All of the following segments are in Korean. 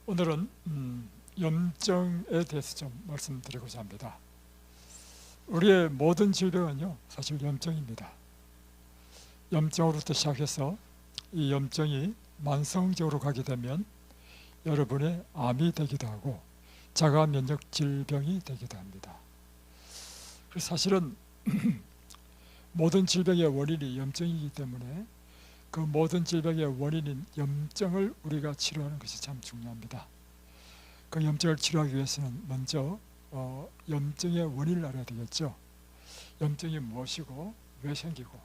오늘은 염증에 대해서 좀 말씀드리고자 합니다. 우리의 모든 질병은요, 사실 염증입니다. 염증으로부터 시작해서 이 염증이 만성적으로 가게 되면 여러분의 암이 되기도 하고 자가 면역 질병이 되기도 합니다. 그래서 사실은 모든 질병의 원인이 염증이기 때문에 그 모든 질병의 원인인 염증을 우리가 치료하는 것이 참 중요합니다. 그 염증을 치료하기 위해서는 먼저 염증의 원인을 알아야 되겠죠. 염증이 무엇이고 왜 생기고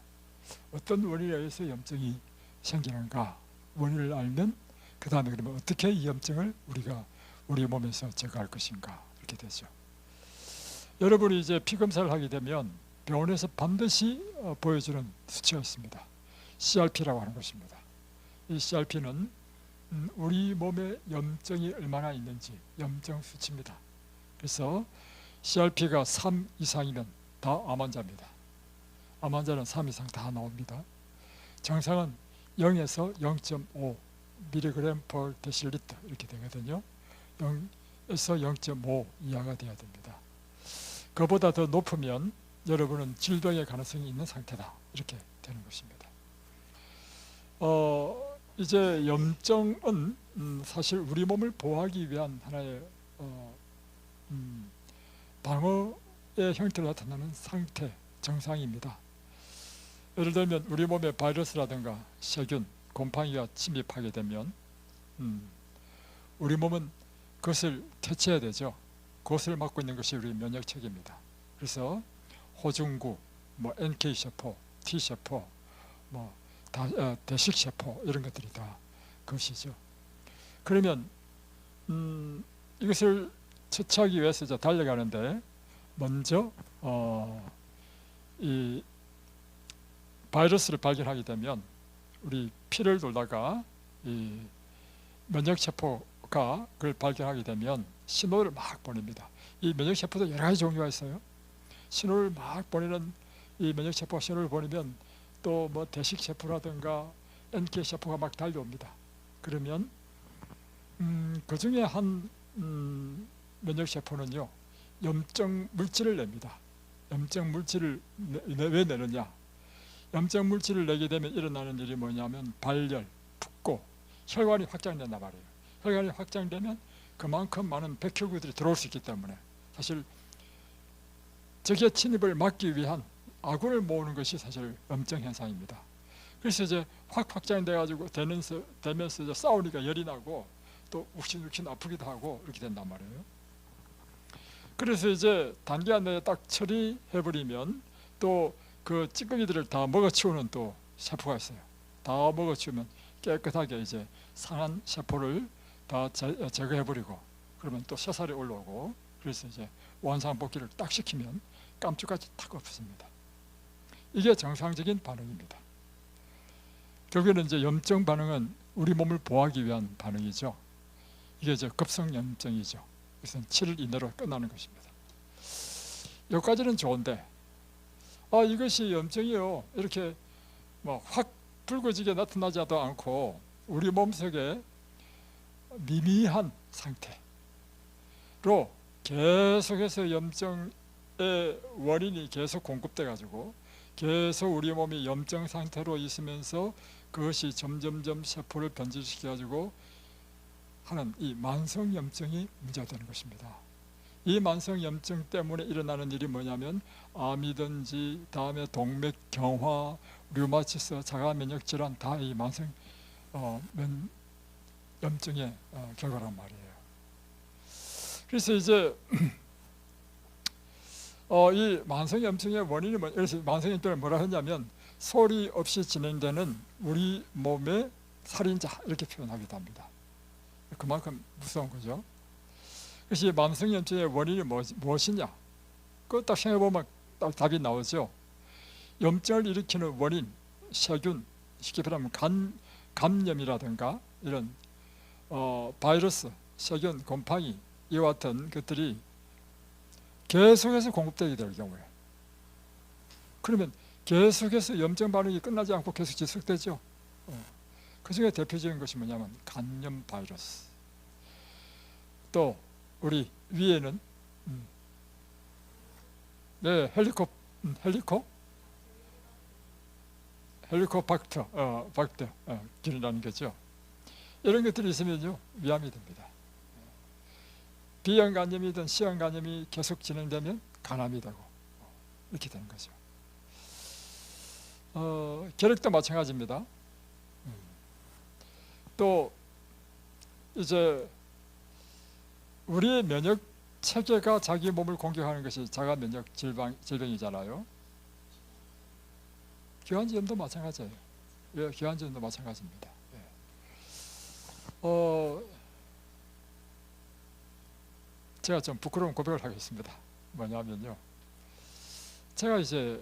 어떤 원인에 의해서 염증이 생기는가 원인을 알면 그 다음에 그러면 어떻게 이 염증을 우리가 우리 몸에서 제거할 것인가 이렇게 되죠. 여러분이 이제 피 검사를 하게 되면 병원에서 반드시 보여주는 수치가 있습니다. CRP라고 하는 것입니다. 이 CRP는 우리 몸에 염증이 얼마나 있는지 염증 수치입니다. 그래서 CRP가 3 이상이면 다 암 환자입니다. 암 환자는 3 이상 다 나옵니다. 정상은 0에서 0.5 mg per 데시리터 이렇게 되거든요. 0에서 0.5 이하가 돼야 됩니다. 그보다 더 높으면 여러분은 질병의 가능성이 있는 상태다 이렇게 되는 것입니다. 이제 염증은 사실 우리 몸을 보호하기 위한 하나의 방어의 형태로 나타나는 상태, 정상입니다. 예를 들면 우리 몸에 바이러스라든가 세균, 곰팡이가 침입하게 되면 우리 몸은 그것을 퇴치해야 되죠. 그것을 막고 있는 것이 우리 면역체계입니다. 그래서 호중구, NK세포, T세포, 대식세포 이런 것들이 다 그것이죠. 그러면 이것을 처치하기 위해서 달려가는데 먼저 이 바이러스를 발견하게 되면 우리 피를 돌다가 이 면역세포가 그걸 발견하게 되면 신호를 막 보냅니다. 이 면역세포도 여러 가지 종류가 있어요. 신호를 막 보내는 이 면역세포가 신호를 보내면 또 대식세포라든가 NK세포가 막 달려옵니다. 그러면 그 중에 한 면역세포는요 염증 물질을 냅니다. 염증 물질을 왜 내느냐? 염증 물질을 내게 되면 일어나는 일이 뭐냐면 발열, 붓고 혈관이 확장된단 말이에요. 혈관이 확장되면 그만큼 많은 백혈구들이 들어올 수 있기 때문에 사실 적의 침입을 막기 위한 아군을 모으는 것이 사실 염증 현상입니다. 그래서 이제 확 확장돼 가지고 되면서 이제 싸우니까 열이 나고 또 욱신욱신 아프기도 하고 이렇게 된단 말이에요. 그래서 이제 단기간 내에 딱 처리해 버리면 또 그 찌꺼기들을 다 먹어치우는 또 세포가 있어요. 다 먹어치우면 깨끗하게 이제 상한 세포를 다 제거해 버리고 그러면 또 새살이 올라오고 그래서 이제 원상복귀를 딱 시키면 깜짝까지 탁 없습니다. 이게 정상적인 반응입니다. 결국에는 이제 염증 반응은 우리 몸을 보호하기 위한 반응이죠. 이게 이제 급성염증이죠. 그래서 7일 이내로 끝나는 것입니다. 여기까지는 좋은데 이것이 염증이요 이렇게 확 붉어지게 나타나지도 않고 우리 몸속에 미미한 상태로 계속해서 염증의 원인이 계속 공급돼 가지고 계속 우리 몸이 염증 상태로 있으면서 그것이 점점점 세포를 변질시켜 가지고 하는 이 만성염증이 문제가 되는 것입니다. 이 만성염증 때문에 일어나는 일이 뭐냐면 암이든지 다음에 동맥경화, 류마티스, 자가면역질환 다 이 만성 염증의 결과란 말이에요. 그래서 이제 이 만성염증의 원인이 그래서 만성염증을 뭐라 하냐면 소리 없이 진행되는 우리 몸의 살인자 이렇게 표현하기도 합니다. 그만큼 무서운 거죠. 그래서 이 만성염증의 원인이 무엇이냐? 그거 딱 생각해보면 딱 답이 나오죠. 염증을 일으키는 원인, 세균, 쉽게 말하면 감염이라든가 이런 바이러스, 세균, 곰팡이 이와 같은 것들이 계속해서 공급되게 될 경우에 그러면 계속해서 염증 반응이 끝나지 않고 계속 지속되죠. 그 중에 대표적인 것이 뭐냐면 간염 바이러스. 또 우리 위에는 네, 헬리코박터, 균이라는 거죠. 이런 것들이 있으면요 위암이 됩니다. B형 간염이든 C형 간염이 계속 진행되면 간암이 되고 이렇게 되는 거죠. 결핵도 마찬가지입니다. 또 이제 우리의 면역 체계가 자기 몸을 공격하는 것이 자가 면역 질병이잖아요. 기관지염도 마찬가지예요. 예, 기관지염도 마찬가지입니다. 예. 제가 좀 부끄러운 고백을 하겠습니다. 뭐냐면요, 제가 이제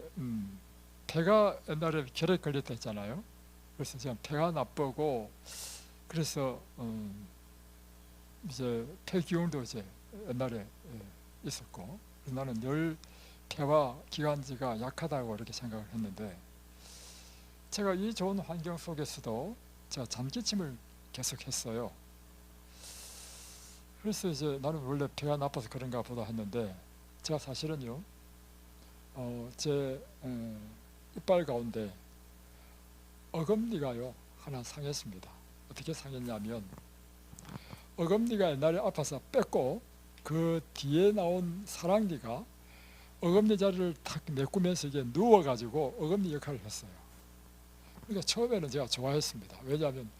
폐가 옛날에 결핵 걸렸다 했잖아요. 그래서 제가 폐가 나쁘고 그래서 이제 폐기운도 이제 옛날에 있었고, 나는 늘 폐와 기관지가 약하다고 이렇게 생각을 했는데, 제가 이 좋은 환경 속에서도 제가 잔기침을 계속 했어요. 그래서 이제 나는 원래 폐가 나빠서 그런가 보다 했는데, 제가 사실은요 제 이빨 가운데 어금니가요 하나 상했습니다. 어떻게 상했냐면, 어금니가 옛날에 아파서 뺐고 그 뒤에 나온 사랑니가 어금니 자리를 탁 메꾸면서 이게 누워가지고 어금니 역할을 했어요. 그러니까 처음에는 제가 좋아했습니다. 왜냐하면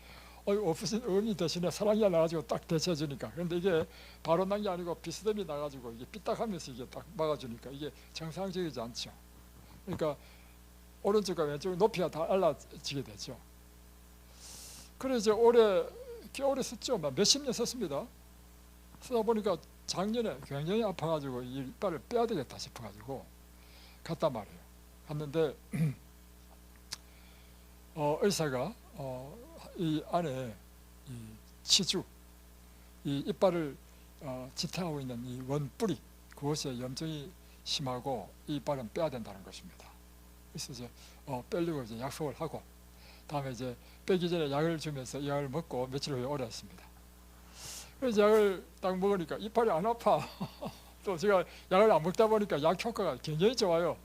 없으신 어금니 대신에 사랑니가 나가지고 딱 대체해주니까. 그런데 이게 바로 난 게 아니고 비스듬히 나가지고 이게 삐딱하면서 이게 딱 막아주니까 이게 정상적이지 않죠. 그러니까 오른쪽과 왼쪽 높이가 다 달라지게 되죠. 그래서 겨울에 썼죠. 몇십 년 썼습니다. 쓰다 보니까 작년에 굉장히 아파가지고 이 이빨을 빼야 되겠다 싶어가지고 갔단 말이에요. 갔는데 의사가 이 안에 이 치주, 이 이빨을 지탱하고 있는 이 원뿌리, 그것에 염증이 심하고 이 이빨은 빼야 된다는 것입니다. 그래서 이제 빼려고 이제 약속을 하고, 다음에 이제 빼기 전에 약을 주면서 이 약을 먹고 며칠 후에 오랬습니다. 그래서 약을 딱 먹으니까 이빨이 안 아파. 또 제가 약을 안 먹다 보니까 약 효과가 굉장히 좋아요.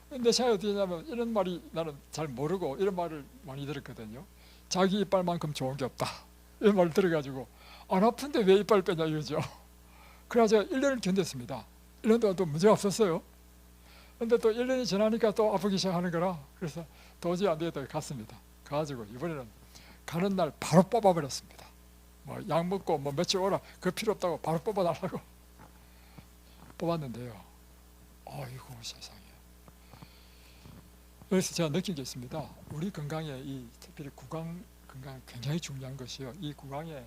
근데 생각이 어떻게 되냐면, 이런 말이 나는 잘 모르고 이런 말을 많이 들었거든요. 자기 이빨만큼 좋은 게 없다, 이런 말을 들어가지고 안 아픈데 왜 이빨 빼냐 이거죠. 그래서 제가 1년을 견뎠습니다. 1년 동안 또 문제가 없었어요. 근데 또 1년이 지나니까 또 아프기 시작하는 거라, 그래서 도저히 안 되겠다 갔습니다. 가가지고 이번에는 가는 날 바로 뽑아버렸습니다. 약 먹고 며칠 오라, 그 필요 없다고 바로 뽑아달라고 뽑았는데요. 아이고 세상에. 그래서 제가 느낀 게 있습니다. 우리 건강에 특별히 구강 건강 굉장히 중요한 것이요, 이 구강에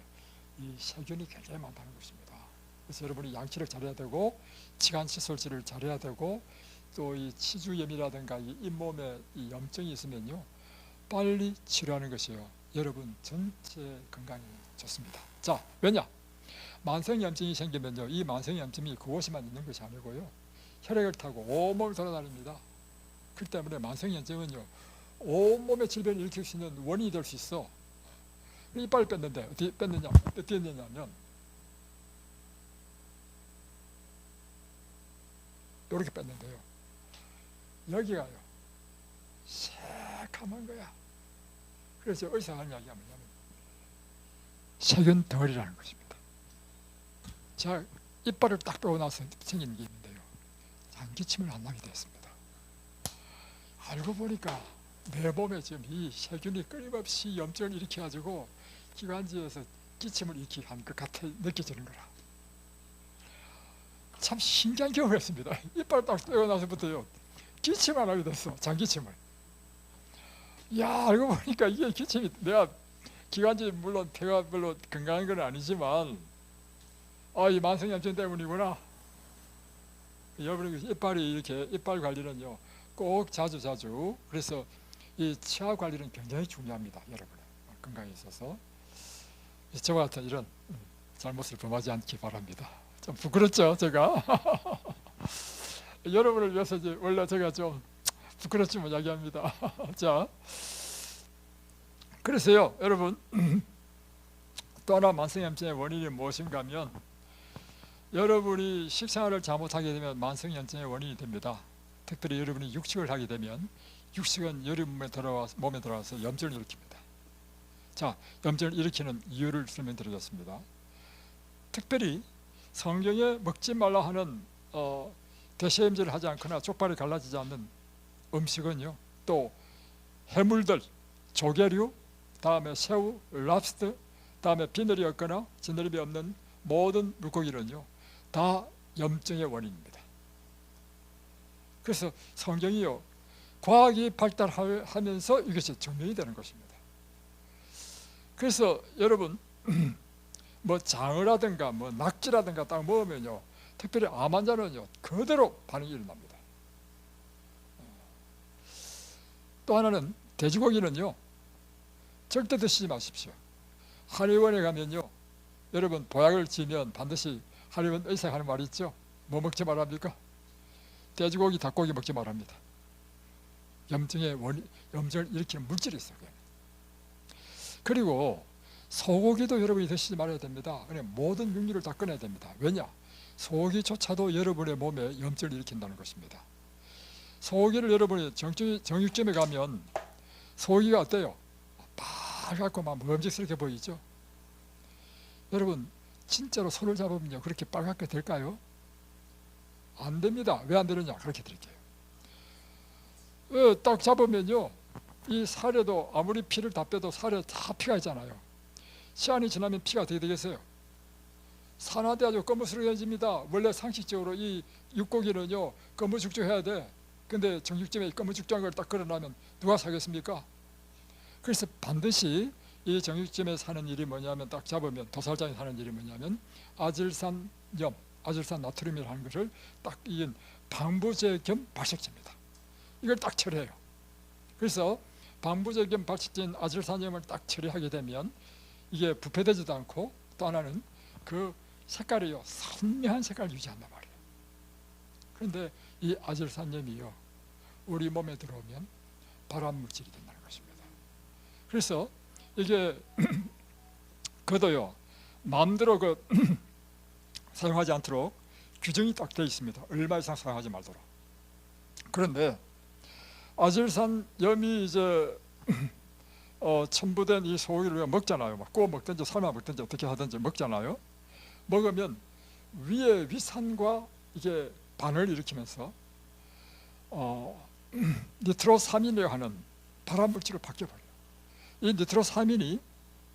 이 세균이 굉장히 많다는 것입니다. 그래서 여러분이 양치를 잘해야 되고, 치관 칫솔질을 잘해야 되고, 또 이 치주염이라든가 이 잇몸에 이 염증이 있으면요 빨리 치료하는 것이요 여러분 전체 건강이 좋습니다. 자, 왜냐? 만성염증이 생기면요 이 만성염증이 그곳에만 있는 것이 아니고요 혈액을 타고 온몸을 돌아다닙니다. 그 때문에 만성염증은요 온몸의 질병을 일으킬 수 있는 원인이 될 수 있어. 이빨을 뺐는데 어떻게 했느냐면 이렇게 뺐는데요, 여기가요 새카만 거야. 그래서 의사가 하는 이야기가 뭐냐면 세균 덩어리라는 것입니다. 자, 이빨을 딱 빼고 나서 생긴 게 있는데요, 장기침을 안 나게 됐습니다. 알고 보니까 내 몸에 지금 이 세균이 끊임없이 염증을 일으켜가지고 기관지에서 기침을 일으키게 한 것 같아 느껴지는 거라. 참 신기한 경험을 했습니다. 이빨 딱 빼고 나서부터요 기침 안 하게 됐어, 장기침을. 야, 알고 보니까 이게 기침이, 내가 기관지 물론 폐가 별로 건강한 건 아니지만 이 만성염증 때문이구나. 여러분 이빨이 이렇게, 이빨 관리는요 꼭 자주 그래서 이 치아 관리는 굉장히 중요합니다. 여러분의 건강에 있어서 저와 같은 이런 잘못을 범하지 않기 바랍니다. 좀 부끄럽죠 제가. 여러분을 위해서 이제 원래 제가 좀 부끄럽지만 이야기합니다. 자, 그래서요 여러분 또 하나 만성염증의 원인이 무엇인가 하면 여러분이 식생활을 잘못하게 되면 만성염증의 원인이 됩니다. 특별히 여러분이 육식을 하게 되면 육식은 여러분 몸에 들어와서 염증을 일으킵니다. 자, 염증을 일으키는 이유를 설명드리겠습니다. 특별히 성경에 먹지 말라 하는 대체염질을 하지 않거나 족발이 갈라지지 않는 음식은요, 또 해물들, 조개류, 다음에 새우, 랍스터, 다음에 비늘이 없거나 지느러미 없는 모든 물고기는요 다 염증의 원인입니다. 그래서 성경이요 과학이 발달하면서 이것이 증명이 되는 것입니다. 그래서 여러분 뭐 장어라든가 뭐 낙지라든가 딱 먹으면요 특별히 암 환자는요 그대로 반응이 일어납니다. 또 하나는 돼지고기는요 절대 드시지 마십시오. 한의원에 가면요 여러분 보약을 지면 반드시 한의원 의사가 하는 말이 있죠. 뭐 먹지 말랍니까? 돼지고기, 닭고기 먹지 말합니다. 염증을 일으키는 물질이 있어요. 그리고 소고기도 여러분이 드시지 말아야 됩니다. 그냥 모든 육류를 다 끊어야 됩니다. 왜냐? 소고기조차도 여러분의 몸에 염증을 일으킨다는 것입니다. 소고기를 여러분이 정육점에 가면 소고기가 어때요? 빨갛고 막 먹음직스럽게 보이죠? 여러분 진짜로 손을 잡으면요 그렇게 빨갛게 될까요? 안 됩니다. 왜 안 되느냐? 그렇게 드릴게요. 딱 잡으면요 이 살에도 아무리 피를 다 빼도 살에 다 피가 있잖아요. 시간이 지나면 피가 어떻게 되겠어요? 산화돼가지고 검은스러워집니다. 원래 상식적으로 이 육고기는요 검은죽죽해야 돼. 근데 정육점에 검은죽죽한 걸 딱 걸어놔면 누가 사겠습니까? 그래서 반드시 이 정육점에 사는 일이 뭐냐면 딱 잡으면 도살장에 사는 일이 뭐냐면 아질산염, 아질산 나트륨이라는 것을 딱 이긴 방부제 겸 발색제입니다. 이걸 딱 처리해요. 그래서 방부제 겸 발색제인 아질산염을 딱 처리하게 되면 이게 부패되지도 않고 또 하나는 그 색깔이요 선명한 색깔을 유지한단 말이에요. 그런데 이 아질산염이요 우리 몸에 들어오면 발암물질이 된다는 것입니다. 그래서 이게 그도요 마음대로 사용하지 않도록 규정이 딱 되어 있습니다. 얼마 이상 사용하지 말도록. 그런데 아질산염이 이제 첨부된 이 소고기를 먹잖아요. 막 구워 먹든지 삶아 먹든지 어떻게 하든지 먹잖아요. 먹으면 위에 위산과 이게 반응을 일으키면서 니트로사민이라고 하는 발암물질로 바뀌어버려요. 이 니트로사민이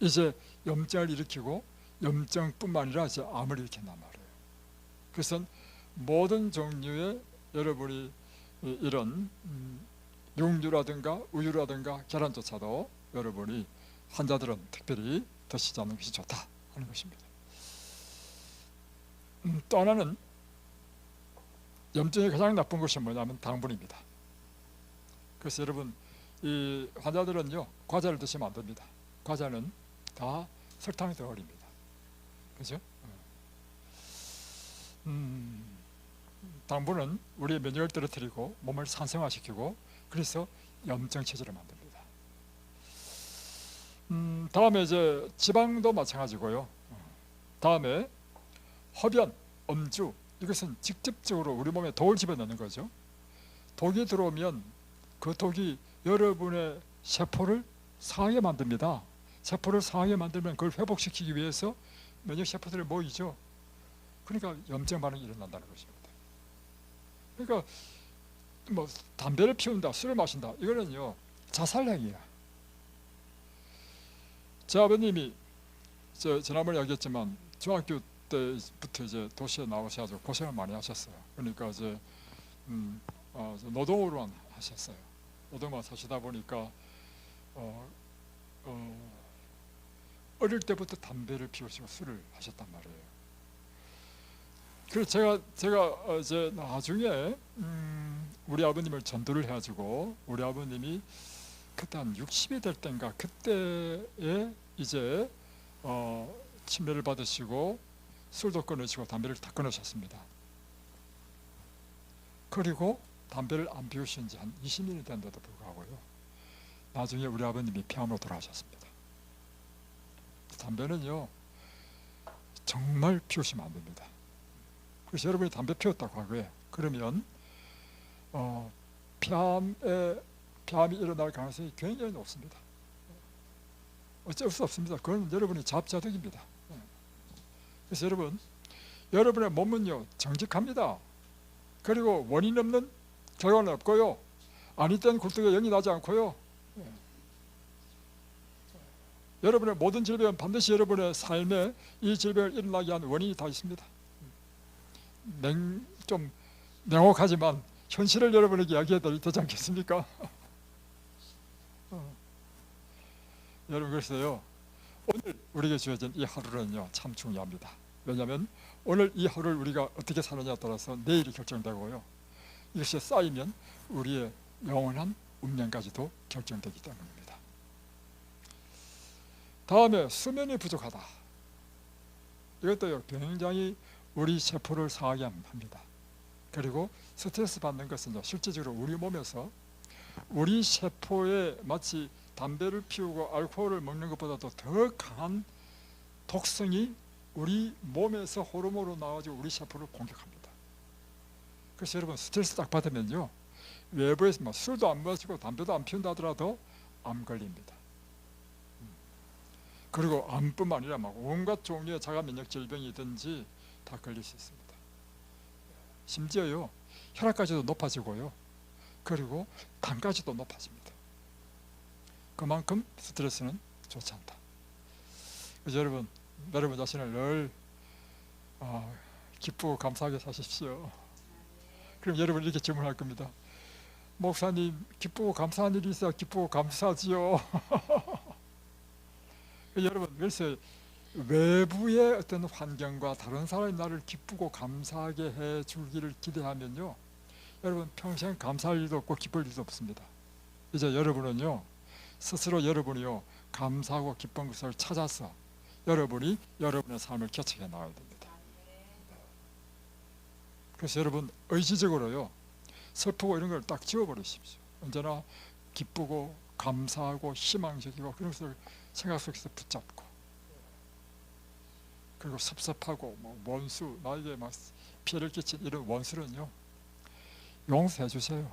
이제 염증을 일으키고 염증뿐만 아니라 이제 암을 일으킨단 말이에요. 그래서 모든 종류의 여러분이 이런 육류라든가 우유라든가 계란조차도 여러분이 환자들은 특별히 드시지 않는 것이 좋다 하는 것입니다. 또 하나는 염증이 가장 나쁜 것이 뭐냐면 당분입니다. 그래서 여러분 이 환자들은요 과자를 드시면 안 됩니다. 과자는 다 설탕이 들어버립니다. 그죠? 당분은 우리의 면역을 떨어뜨리고 몸을 산성화시키고 그래서 염증 체질을 만듭니다. 다음에 이제 지방도 마찬가지고요. 다음에 흡연, 음주 이것은 직접적으로 우리 몸에 독을 집어넣는 거죠. 독이 들어오면 그 독이 여러분의 세포를 상하게 만듭니다. 세포를 상하게 만들면 그걸 회복시키기 위해서 면역 세포들이 모이죠. 그러니까 염증 반응이 일어난다는 것입니다. 그러니까 뭐 담배를 피운다, 술을 마신다 이거는요 자살행위야. 제 아버님이 지난번에 얘기했지만 중학교 때부터 이제 도시에 나오셔가지고 고생을 많이 하셨어요. 그러니까 이제 노동으로만 하셨어요. 노동만 사시다 보니까 어릴 때부터 담배를 피우시고 술을 하셨단 말이에요. 그래서 제가 이제 나중에 우리 아버님을 전도를 해가지고 우리 아버님이 그때 한 60이 될 때인가 그때에 이제 침례를 받으시고 술도 끊으시고 담배를 다 끊으셨습니다. 그리고 담배를 안 피우신 지 한 20년이 된데도 불구하고요 나중에 우리 아버님이 폐암으로 돌아가셨습니다. 담배는요 정말 피우시면 안 됩니다. 그래서 여러분이 담배 피웠다 과거에, 그러면 폐암이 일어날 가능성이 굉장히 높습니다. 어쩔 수 없습니다. 그건 여러분이 자업자득입니다. 그래서 여러분의 몸은요 정직합니다. 그리고 원인 없는 결과는 없고요, 아니 땐 굴뚝에 영이 나지 않고요, 여러분의 모든 질병은 반드시 여러분의 삶에 이 질병을 일어나게 하는 원인이 다 있습니다. 좀 냉혹하지만 현실을 여러분에게 이야기해드려도 되지 않겠습니까? 여러분, 그래서요 오늘 우리에게 주어진 이 하루는요 참 중요합니다. 왜냐하면 오늘 이 하루를 우리가 어떻게 사느냐에 따라서 내일이 결정되고요, 이것이 쌓이면 우리의 영원한 운명까지도 결정되기 때문입니다. 다음에 수면이 부족하다. 이것도요 굉장히 우리 세포를 상하게 합니다. 그리고 스트레스 받는 것은요 실질적으로 우리 몸에서 우리 세포에 마치 담배를 피우고 알코올을 먹는 것보다도 더 강한 독성이 우리 몸에서 호르몬으로 나와가지고 우리 세포를 공격합니다. 그래서 여러분 스트레스 딱 받으면요 외부에서 술도 안 마시고 담배도 안 피운다 하더라도 암 걸립니다. 그리고 암뿐만 아니라 온갖 종류의 자가 면역 질병이든지 다 걸릴 수 있습니다. 심지어요 혈압까지도 높아지고요, 그리고 당까지도 높아집니다. 그만큼 스트레스는 좋지 않다. 그래서 여러분 자신을 늘 기쁘고 감사하게 사십시오. 그럼 여러분 이렇게 질문할 겁니다. 목사님, 기쁘고 감사한 일이 있어야 기쁘고 감사하지요. 여러분, 그래서 외부의 어떤 환경과 다른 사람이 나를 기쁘고 감사하게 해 주기를 기대하면요 여러분 평생 감사할 일도 없고 기쁠 일도 없습니다. 이제 여러분은요 스스로 여러분이요 감사하고 기쁜 것을 찾아서 여러분이 여러분의 삶을 개척해 나가야 됩니다. 그래서 여러분 의지적으로요 슬프고 이런 걸 딱 지워버리십시오. 언제나 기쁘고 감사하고 희망적이고 그런 것을 생각 속에서 붙잡고, 그리고 섭섭하고 원수, 나에게 막 피해를 끼친 이런 원수는요 용서해 주세요.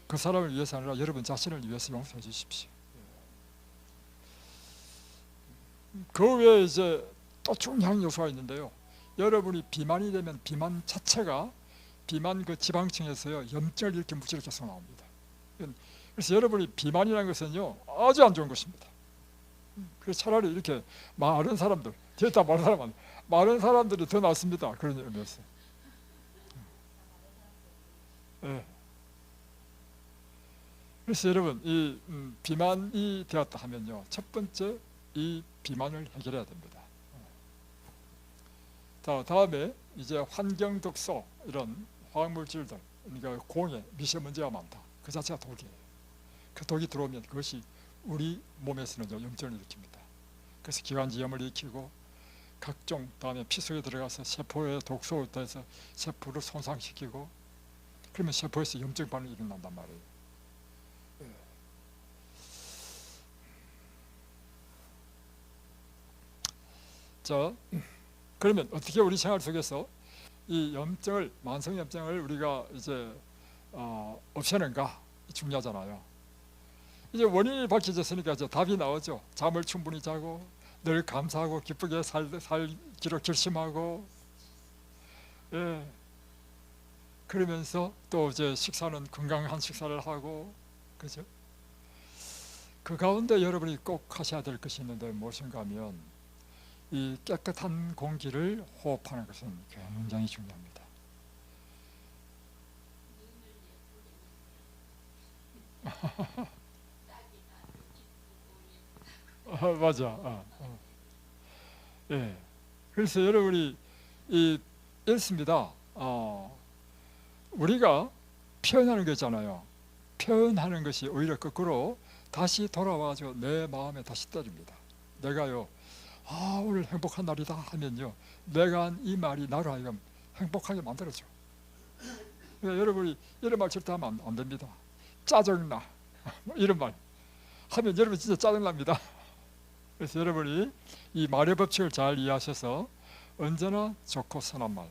그 사람을 위해서 아니라 여러분 자신을 위해서 용서해 주십시오. 그 외에 이제 또 중요한 요소가 있는데요, 여러분이 비만이 되면 비만 자체가 비만 그 지방층에서요 염증을 일으키는 물질이 계속 나옵니다. 그래서 여러분이 비만이라는 것은요 아주 안 좋은 것입니다. 그래서 차라리 이렇게 마른 사람들, 뒤에다 마른 사람들이 더 낫습니다. 그런 의미에서. 네. 그래서 여러분 이 비만이 되었다 하면요 첫 번째 이 비만을 해결해야 됩니다. 자, 다음에 이제 환경 독소, 이런 화학물질들, 그러니까 공해, 미세먼지가 많다. 그 자체가 독이에요. 그 독이 들어오면 그것이 우리 몸에서는 염증을 일으킵니다. 그래서 기관지염을 일으키고 각종, 다음에 피 속에 들어가서 세포에 독소를 더해서 세포를 손상시키고, 그러면 세포에서 염증 반응이 일어난단 말이에요. 자, 그러면 어떻게 우리 생활 속에서 이 염증을, 만성 염증을 우리가 이제 없애는가 중요하잖아요. 이제 원인이 밝혀졌으니까 이제 답이 나오죠. 잠을 충분히 자고 늘 감사하고 기쁘게 살기로 결심하고, 예. 그러면서 또 이제 식사는 건강한 식사를 하고, 그죠? 그 가운데 여러분이 꼭 하셔야 될 것이 있는데 무엇인가 하면 이 깨끗한 공기를 호흡하는 것은 굉장히 중요합니다. 맞아. 예. 그래서 여러분이 이렇습니다. 우리가 표현하는 거 있잖아요. 표현하는 것이 오히려 거꾸로 다시 돌아와서 내 마음에 다시 때립니다. 내가요, 오늘 행복한 날이다 하면요, 내가 한 이 말이 나를 하여금 행복하게 만들어줘. 그러니까 여러분이 이런 말 절대 하면 안 됩니다. 짜증나 이런 말 하면 여러분 진짜 짜증납니다. 그래서 여러분이 이 말의 법칙을 잘 이해하셔서 언제나 좋고 선한 말,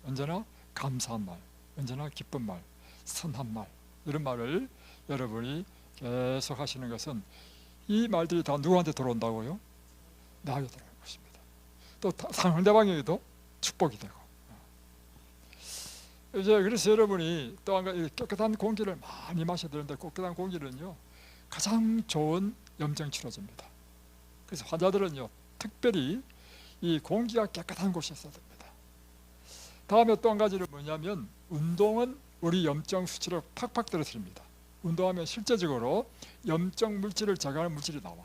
언제나 감사한 말, 언제나 기쁜 말, 선한 말, 이런 말을 여러분이 계속 하시는 것은 이 말들이 다 누구한테 들어온다고요? 나에게 들어올 것입니다. 또 상대방에게도 축복이 되고. 이제 그래서 여러분이 또 한 가지 깨끗한 공기를 많이 마셔야 되는데, 깨끗한 공기는요 가장 좋은 염증 치료제입니다. 그래서 환자들은요 특별히 이 공기가 깨끗한 곳에 있어야 됩니다. 다음에 또 한 가지는 뭐냐면, 운동은 우리 염증 수치를 팍팍 떨어뜨립니다. 운동하면 실제적으로 염증 물질을 제거하는 물질이 나와.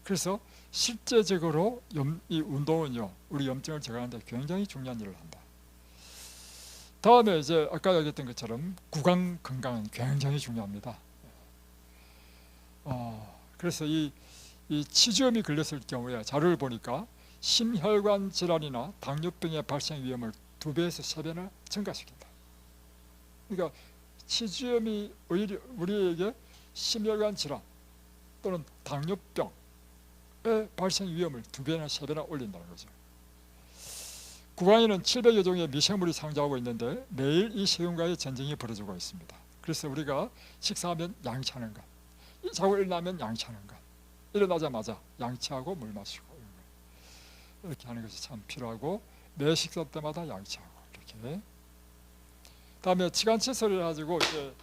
그래서 실제적으로 이 운동은요 우리 염증을 제거하는 데 굉장히 중요한 일을 한다. 다음에 이제 아까 얘기했던 것처럼 구강 건강은 굉장히 중요합니다. 그래서 이 치주염이 걸렸을 경우에 자료를 보니까 심혈관 질환이나 당뇨병의 발생 위험을 2배에서 3배나 증가시킨다. 그러니까 치주염이 오히려 우리에게 심혈관 질환 또는 당뇨병의 발생 위험을 2배나 3배나 올린다는 거죠. 구강에는 700여 종의 미생물이 상주하고 있는데 매일 이 세균과의 전쟁이 벌어지고 있습니다. 그래서 우리가 식사하면 양치하는 것, 자고 일어나면 양치하는 것, 일어나자마자 양치하고 물 마시고 이렇게 하는 것이 참 필요하고, 매 식사 때마다 양치하고 이렇게. 다음에 치간칫솔을 가지고 이제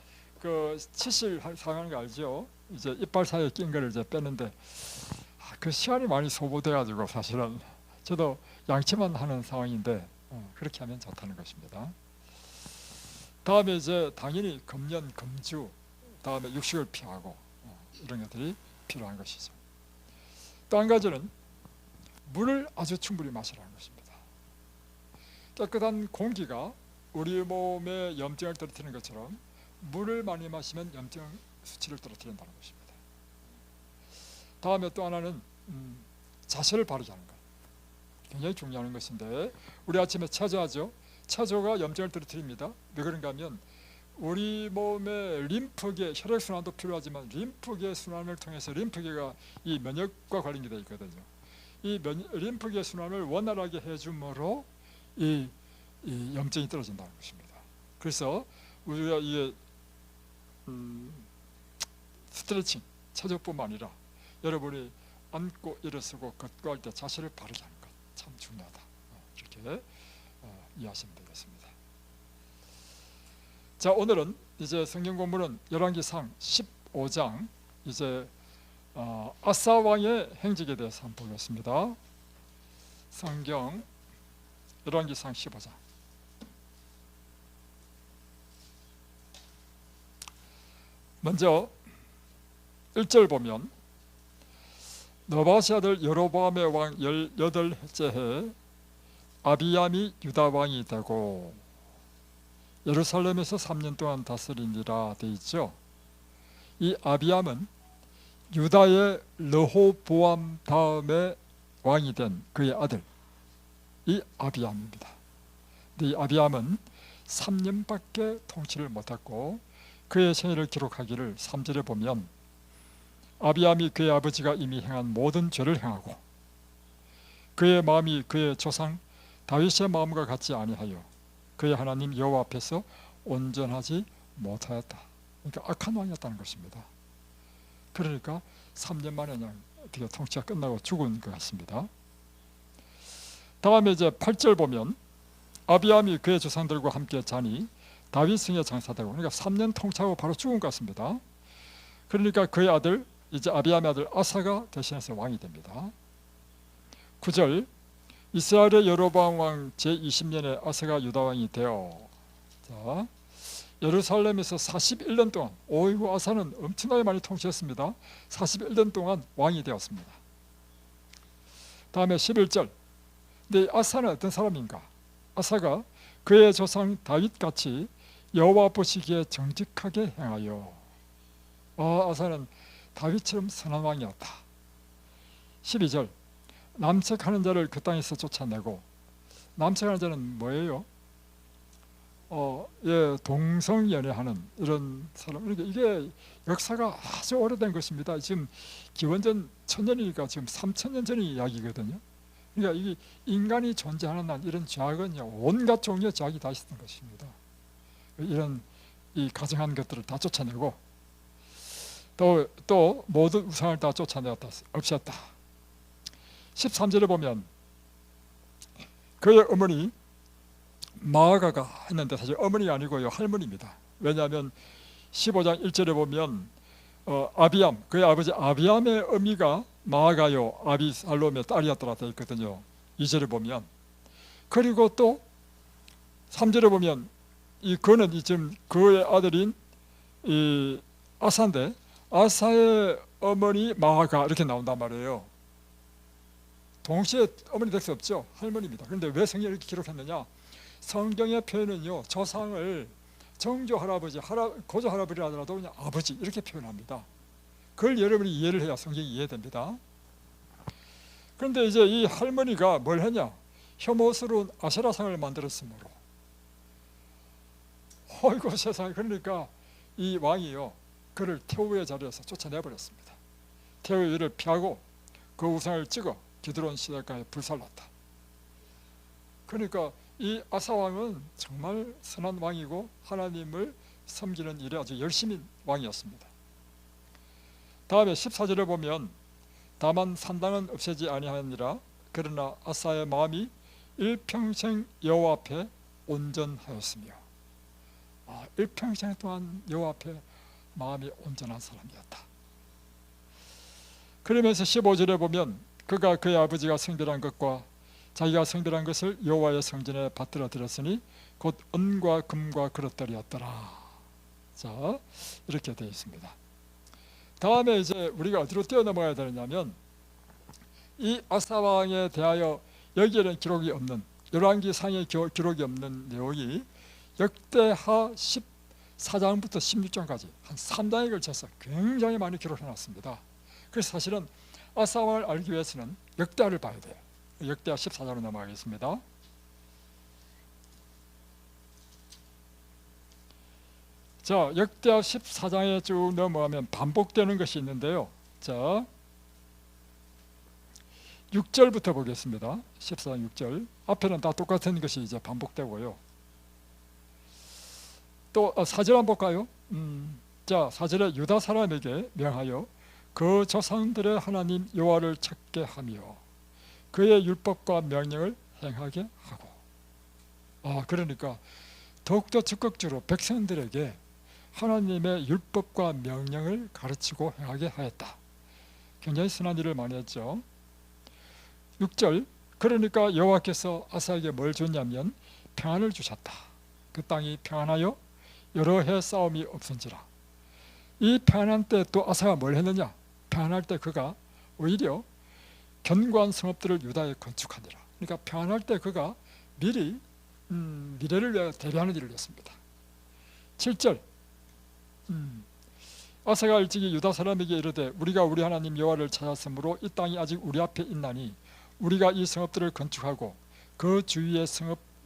그 치실 사용하는 거 알죠? 이제 이빨 사이에 낀 거를 이제 빼는데 그 시간이 많이 소모돼 가지고 사실은 저도 양치만 하는 상황인데 그렇게 하면 좋다는 것입니다. 다음에 이제 당연히 금연, 금주, 다음에 육식을 피하고 이런 것들이 필요한 것이죠. 또 한 가지는 물을 아주 충분히 마시라는 것입니다. 깨끗한 공기가 우리 몸에 염증을 떨어뜨리는 것처럼 물을 많이 마시면 염증 수치를 떨어뜨린다는 것입니다. 다음에 또 하나는 자세를 바르게 하는 것, 굉장히 중요한 것인데, 우리 아침에 체조하죠. 체조가 염증을 떨어뜨립니다. 왜 그런가 하면 우리 몸의 림프계, 혈액순환도 필요하지만 림프계 순환을 통해서, 림프계가 이 면역과 관련되어 있거든요. 이 림프계 순환을 원활하게 해줌으로 이 염증이 떨어진다는 것입니다. 그래서 우리가 이게 스트레칭, 체조뿐만 아니라 여러분이 앉고 일어서고 걷고 할 때 자세를 바르게 하는 것 참 중요하다. 이렇게 이해하시면 되겠습니다. 자, 오늘은 이제 성경 공부는 열왕기상 15장 이제 아사 왕의 행적에 대해서 한번 보겠습니다. 성경 열왕기상 15장. 먼저 1절 보면, 너바시 아들 여로보암의 왕 18해째 해 아비암이 유다 왕이 되고 예루살렘에서 3년 동안 다스리니라 되어 있죠. 이 아비암은 유다의 르호보암 다음에 왕이 된 그의 아들, 이 아비암입니다. 이 아비암은 3년밖에 통치를 못했고, 그의 생애를 기록하기를 3절에 보면, 아비암이 그의 아버지가 이미 행한 모든 죄를 행하고 그의 마음이 그의 조상 다윗의 마음과 같지 아니하여 그의 하나님 여호와 앞에서 온전하지 못하였다. 그러니까 악한 왕이었다는 것입니다. 그러니까 3년 만에 그냥 어떻게 통치가 끝나고 죽은 것 같습니다. 다음에 이제 8절 보면, 아비암이 그의 조상들과 함께 자니 다윗 성에 장사되고, 그러니까 3년 통치하고 바로 죽은 것 같습니다. 그러니까 그의 아들, 이제 아비암의 아들 아사가 대신해서 왕이 됩니다. 9절, 이스라엘의 여로보암 왕 제20년에 아사가 유다 왕이 되어, 자, 예루살렘에서 41년 동안, 오이고 아사는 엄청나게 많이 통치했습니다. 41년 동안 왕이 되었습니다. 다음에 11절, 근데 아사는 어떤 사람인가? 아사가 그의 조상 다윗같이 여호와 보시기에 정직하게 행하여, 아사는 다윗처럼 선한 왕이었다. 12절, 남색하는 자를 그 땅에서 쫓아내고, 남색하는 자는 뭐예요? 동성 연애하는 이런 사람. 그러니까 이게 역사가 아주 오래된 것입니다. 지금 기원전 1000년이니까 지금 3000년 전의 이야기거든요. 그러니까 이 인간이 존재하는 한 이런 죄악은요, 온갖 종류의 죄악이 다 있었던 것입니다. 이런 이 가증한 것들을 다 쫓아내고 또 모든 우상을 다 쫓아내었다, 없앴다. 13절에 보면 그의 어머니 마아가가 했는데 사실 어머니가 아니고요, 할머니입니다. 왜냐하면 15장 1절에 보면 아비암, 그의 아버지 아비암의 어미가 마아가요 아비살롬의 딸이었더라 되어 있거든요. 2절에 보면. 그리고 또 3절에 보면 그는 지금 그의 아들인 이 아사인데 아사의 어머니 마아가 이렇게 나온단 말이에요. 동시에 어머니 될 수 없죠. 할머니입니다. 그런데 왜 성경에 이렇게 기록했느냐? 성경의 표현은요, 조상을 정조 할아버지, 고조 할아버지라 하더라도 그냥 아버지 이렇게 표현합니다. 그걸 여러분이 이해를 해야 성경이 이해됩니다. 그런데 이제 이 할머니가 뭘 했냐? 혐오스러운 아세라상을 만들었으므로, 어이구 세상에, 그러니까 이 왕이요, 그를 태우의 자리에서 쫓아내버렸습니다. 태우의 일을 피하고 그 우상을 찍어 기드론 시내가에 불살랐다. 그러니까 이 아사 왕은 정말 선한 왕이고 하나님을 섬기는 일에 아주 열심인 왕이었습니다. 다음에 14절에 보면 다만 산당은 없애지 아니하니라. 그러나 아사의 마음이 일평생 여호와 앞에 온전하였으며, 일평생 동안 여호와 앞에 마음이 온전한 사람이었다. 그러면서 15절에 보면 그가 그의 아버지가 성별한 것과 자기가 성별한 것을 여호와의 성전에 받들어 드렸으니 곧 은과 금과 그릇들이었더라. 자, 이렇게 되어 있습니다. 다음에 이제 우리가 어디로 뛰어넘어야 되느냐면, 이 아사 왕에 대하여 여기에는 기록이 없는, 열왕기상에 기록이 없는 내용이 역대하 14장부터 16장까지 한 3장에 걸쳐서 굉장히 많이 기록해 놨습니다. 그래서 사실은 아사 왕을 알기 위해서는 역대하를 봐야 돼요. 역대하 14장으로 넘어가겠습니다. 자, 역대하 14장에 쭉 넘어가면 반복되는 것이 있는데요. 자, 6절부터 보겠습니다. 14장 6절. 앞에는 다 똑같은 것이 이제 반복되고요. 또 4절 한번 볼까요? 자, 4절에 유다 사람에게 명하여 그 조상들의 하나님 여호와를 찾게 하며 그의 율법과 명령을 행하게 하고. 그러니까 더욱더 적극적으로 백성들에게 하나님의 율법과 명령을 가르치고 행하게 하였다. 굉장히 선한 일을 많이 했죠. 6절, 그러니까 여호와께서 아사에게 뭘 줬냐면 평안을 주셨다. 그 땅이 평안하여 여러 해 싸움이 없은지라. 이 평안한 때 또 아사가 뭘 했느냐? 평안할 때 그가 오히려 견고한 성읍들을 유다에 건축하니라. 그러니까 평안할 때 그가 미리 미래를 위해 대비하는 일을 했습니다. 7절, 아사가 일찍이 유다 사람에게 이르되 우리가 우리 하나님 여호와를 찾았으므로 이 땅이 아직 우리 앞에 있나니 우리가 이 성읍들을 건축하고 그 주위의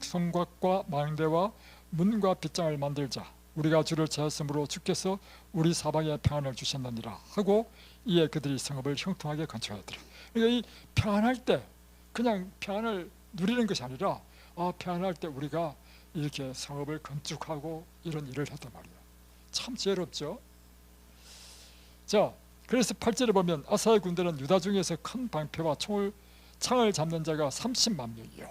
성곽과 망대와 문과 빗장을 만들자. 우리가 주를 찾았으므로 주께서 우리 사방에 평안을 주셨느니라 하고 이에 그들이 성읍을 형통하게 건축하였더라. 그러니까 이 평안할 때 그냥 평안을 누리는 것이 아니라 평안할 때 우리가 이렇게 성읍을 건축하고 이런 일을 했단 말이에요. 참 지혜롭죠. 자, 그래서 8절에 보면 아사의 군대는 유다 중에서 큰 방패와 창을 잡는 자가 30만 명이요.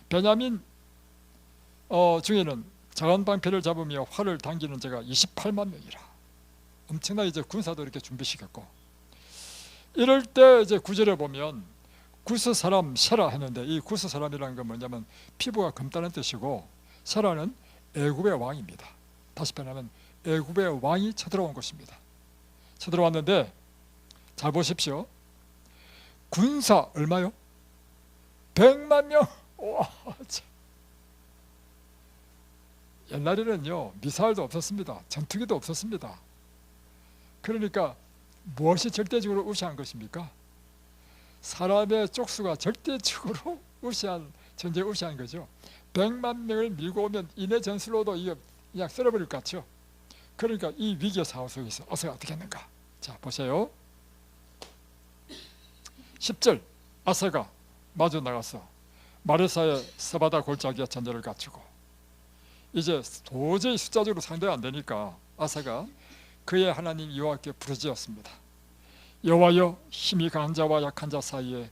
베냐민 중에는 작은 방패를 잡으며 활을 당기는 자가 28만 명이라. 엄청나게 이제 군사도 이렇게 준비시켰고, 이럴 때 이제 9절에 보면 구스 사람 세라 했는데, 이 구스 사람이라는 건 뭐냐면 피부가 검다는 뜻이고, 세라는 애굽의 왕입니다. 다시 말하면 애굽의 왕이 쳐들어온 것입니다. 쳐들어왔는데 잘 보십시오. 군사 얼마요? 100만 명. 와, 참. 옛날에는요 미사일도 없었습니다. 전투기도 없었습니다. 그러니까 무엇이 절대적으로 우세한 것입니까? 사람의 족수가 절대적으로 우세한, 전쟁 우세한 거죠. 100만 명을 밀고 오면 이내 전술로도 이게 그냥 쓸어버릴 것 같죠. 그러니까 이 위기의 상황 속에서 아사가 어떻게 했는가. 자 보세요. 10절 아사가 마주 나가서 마레사의 스바다 골짜기에 전제를 갖추고, 이제 도저히 숫자적으로 상대가 안 되니까 아사가 그의 하나님 여호와께 부르짖었습니다. 여호와여, 힘이 강한 자와 약한 자 사이에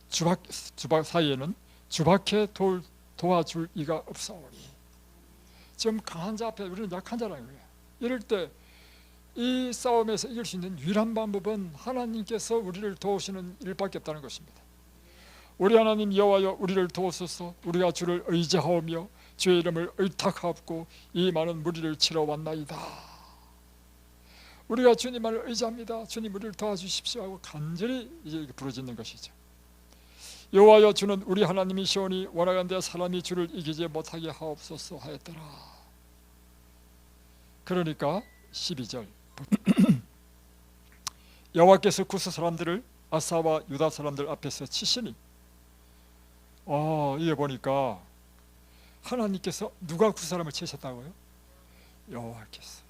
주박 사이에는 주박해 도와줄 이가 없사오니. 지금 강한 자 앞에 우리는 약한 자라는 거예요. 이럴 때 이 싸움에서 이길 수 있는 유일한 방법은 하나님께서 우리를 도우시는 일밖에 없다는 것입니다. 우리 하나님 여호와여, 우리를 도우소서. 우리가 주를 의지하오며 주의 이름을 의탁하옵고 이 많은 무리를 치러 왔나이다. 우리가 주님만을 의지합니다. 주님 우리를 도와주십시오 하고 간절히 이제 부르짖는 것이죠. 여호와여, 주는 우리 하나님이시오니 원하건대 사람이 주를 이기지 못하게 하옵소서 하였더라. 그러니까 12절 여호와께서 구스 사람들을 아사와 유다 사람들 앞에서 치시니, 이게 보니까 하나님께서 누가 구스 사람을 치셨다고요? 여호와께서.